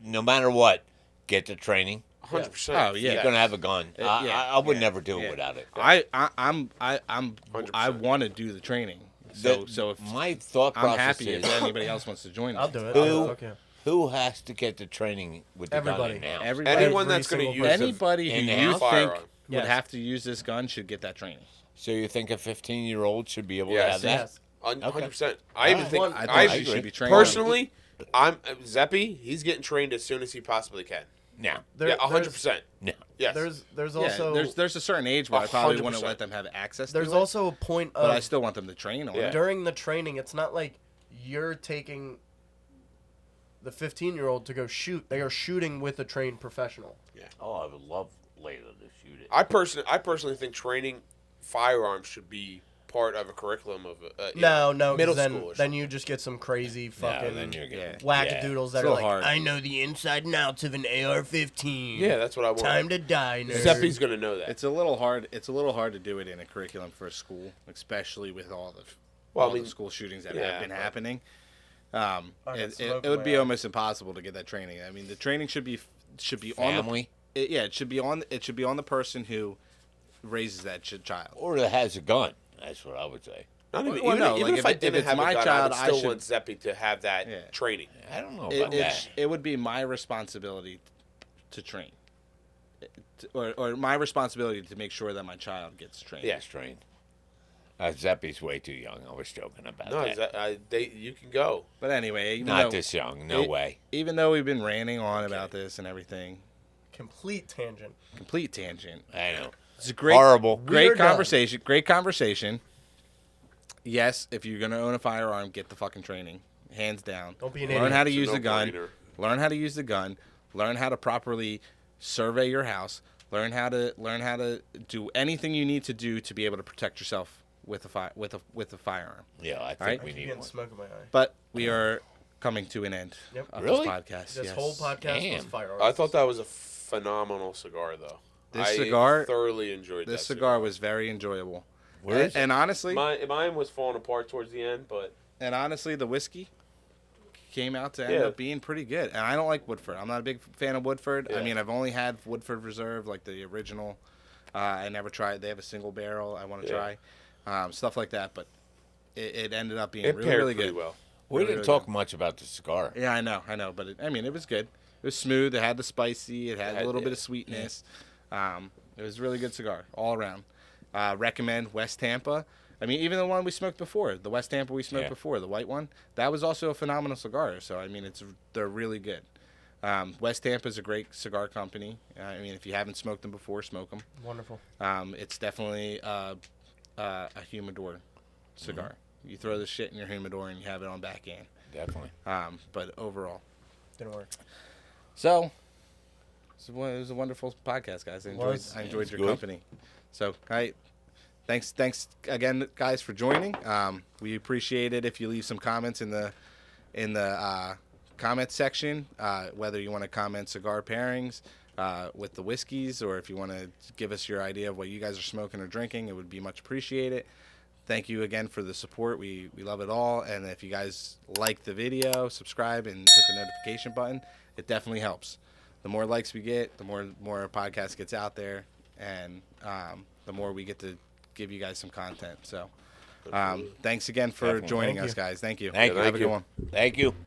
no matter what, get the training. 100%. Oh, yeah. You're gonna have a gun. Yeah, I would yeah, never do it yeah. without it. I 100%. want to do the training. So if My thought I'm process happy is, if anybody else wants to join me. I'll do it. Who- Okay. who has to get the training with the Everybody. gun in now? Everybody, Anyone Every that's going to single use person. anybody who in the you house? think Firearm. would Yes. have to use this gun should get that training. So you think a 15-year-old should be able to Yes. have that? Yes. 100%. I even think I I think she agree. should be trained. personally, I'm Zeppy. He's getting trained as soon as he possibly can. No. Yeah, 100%. No. Yes. There's Yeah, also there's a certain age where I probably wouldn't 100%. let them have access there's to it, also a point but I of still want them to train on Yeah. it. during the training. It's not like you're taking the 15-year-old to go shoot. They are shooting with a trained professional. Oh, I would love Layla to shoot it. I personally think training firearms should be part of a curriculum of No, 'cause middle then school. or then you just get some crazy No, fucking then you're getting wackadoodles that It's are a like, little hard. I know the inside and outs of an AR-15. yeah, that's what I want. Time to die, nerd. Zeppy's gonna know that. It's a little hard. It's a little hard to do it in a curriculum for a school, especially with all the Well, all the school shootings that have been but- happening. got It smoke would in be my eye. almost impossible to get that training. I mean, the training should be on Family, the it should be on the person who raises that child. or that has a gun. That's what I would say. Not even, Well, even, no, even like, if I if didn't it's have my a gun, child, I I would still should- want Zeppy to have that Yeah. training. I don't know about that. It would be my responsibility to train, or my responsibility to make sure that my child gets trained. Yeah. Strain. Zeppy's way too young. I was joking about No, that. you can go. But anyway, even Not though, this young. No way. Even though we've been ranting on about this and everything, Complete tangent. complete tangent. I know. It's a great, Horrible. great We're done. conversation. Great conversation. Yes, if you're gonna own a firearm, get the fucking training, hands down. Don't be an Learn idiot. how to It's a use the gun. no-brainer. Learn how to use the gun. Learn how to properly survey your house. Learn how to do anything you need to do to be able to protect yourself with a firearm. Yeah, I think right. we Keep need getting one. smoke in my eye. But we are coming to an end Yep. of Really? this podcast. This yes. whole podcast was Damn. firearms. I thought that was a phenomenal cigar, though. This I cigar- thoroughly enjoyed This that cigar was very enjoyable. Where is it? And honestly, Mine was falling apart towards the end, but the whiskey came out to end Yeah. up being pretty good. And I don't like Woodford. I'm not a big fan of Woodford. I Yeah. mean, I've only had Woodford Reserve, like the original. I never tried. They have a single barrel. I want to Yeah. try stuff like that. But it ended up being it really, paired really pretty good. well. We Really, didn't really talk good. much about the cigar. Yeah, I know. But it was good. It was smooth. It had the spicy. It had a little bit yeah. of sweetness. It was a really good cigar all around. Recommend West Tampa. I mean, even the one we smoked before, the West Tampa we smoked Yeah. before, the white one, that was also a phenomenal cigar. So I mean, they're really good. West Tampa is a great cigar company. I mean, if you haven't smoked them before, smoke them. Wonderful. It's definitely a humidor cigar. You throw this shit in your humidor and you have it on backhand. Definitely. But overall, Didn't work. so it was a wonderful podcast, guys. I Was. enjoyed It's your good. company. So, thanks again, guys, for joining. We appreciate it if you leave some comments in the comment section, whether you want to comment cigar pairings with the whiskeys, or if you want to give us your idea of what you guys are smoking or drinking. It would be much appreciated. Thank you again for the support. We love it all. And if you guys like the video, subscribe and hit the notification button. It definitely helps. The more likes we get, the more our podcast gets out there, and the more we get to give you guys some content. So thanks again for Definitely. joining Thank us, you. guys. Thank you. Thank you. Have a good one. Thank you.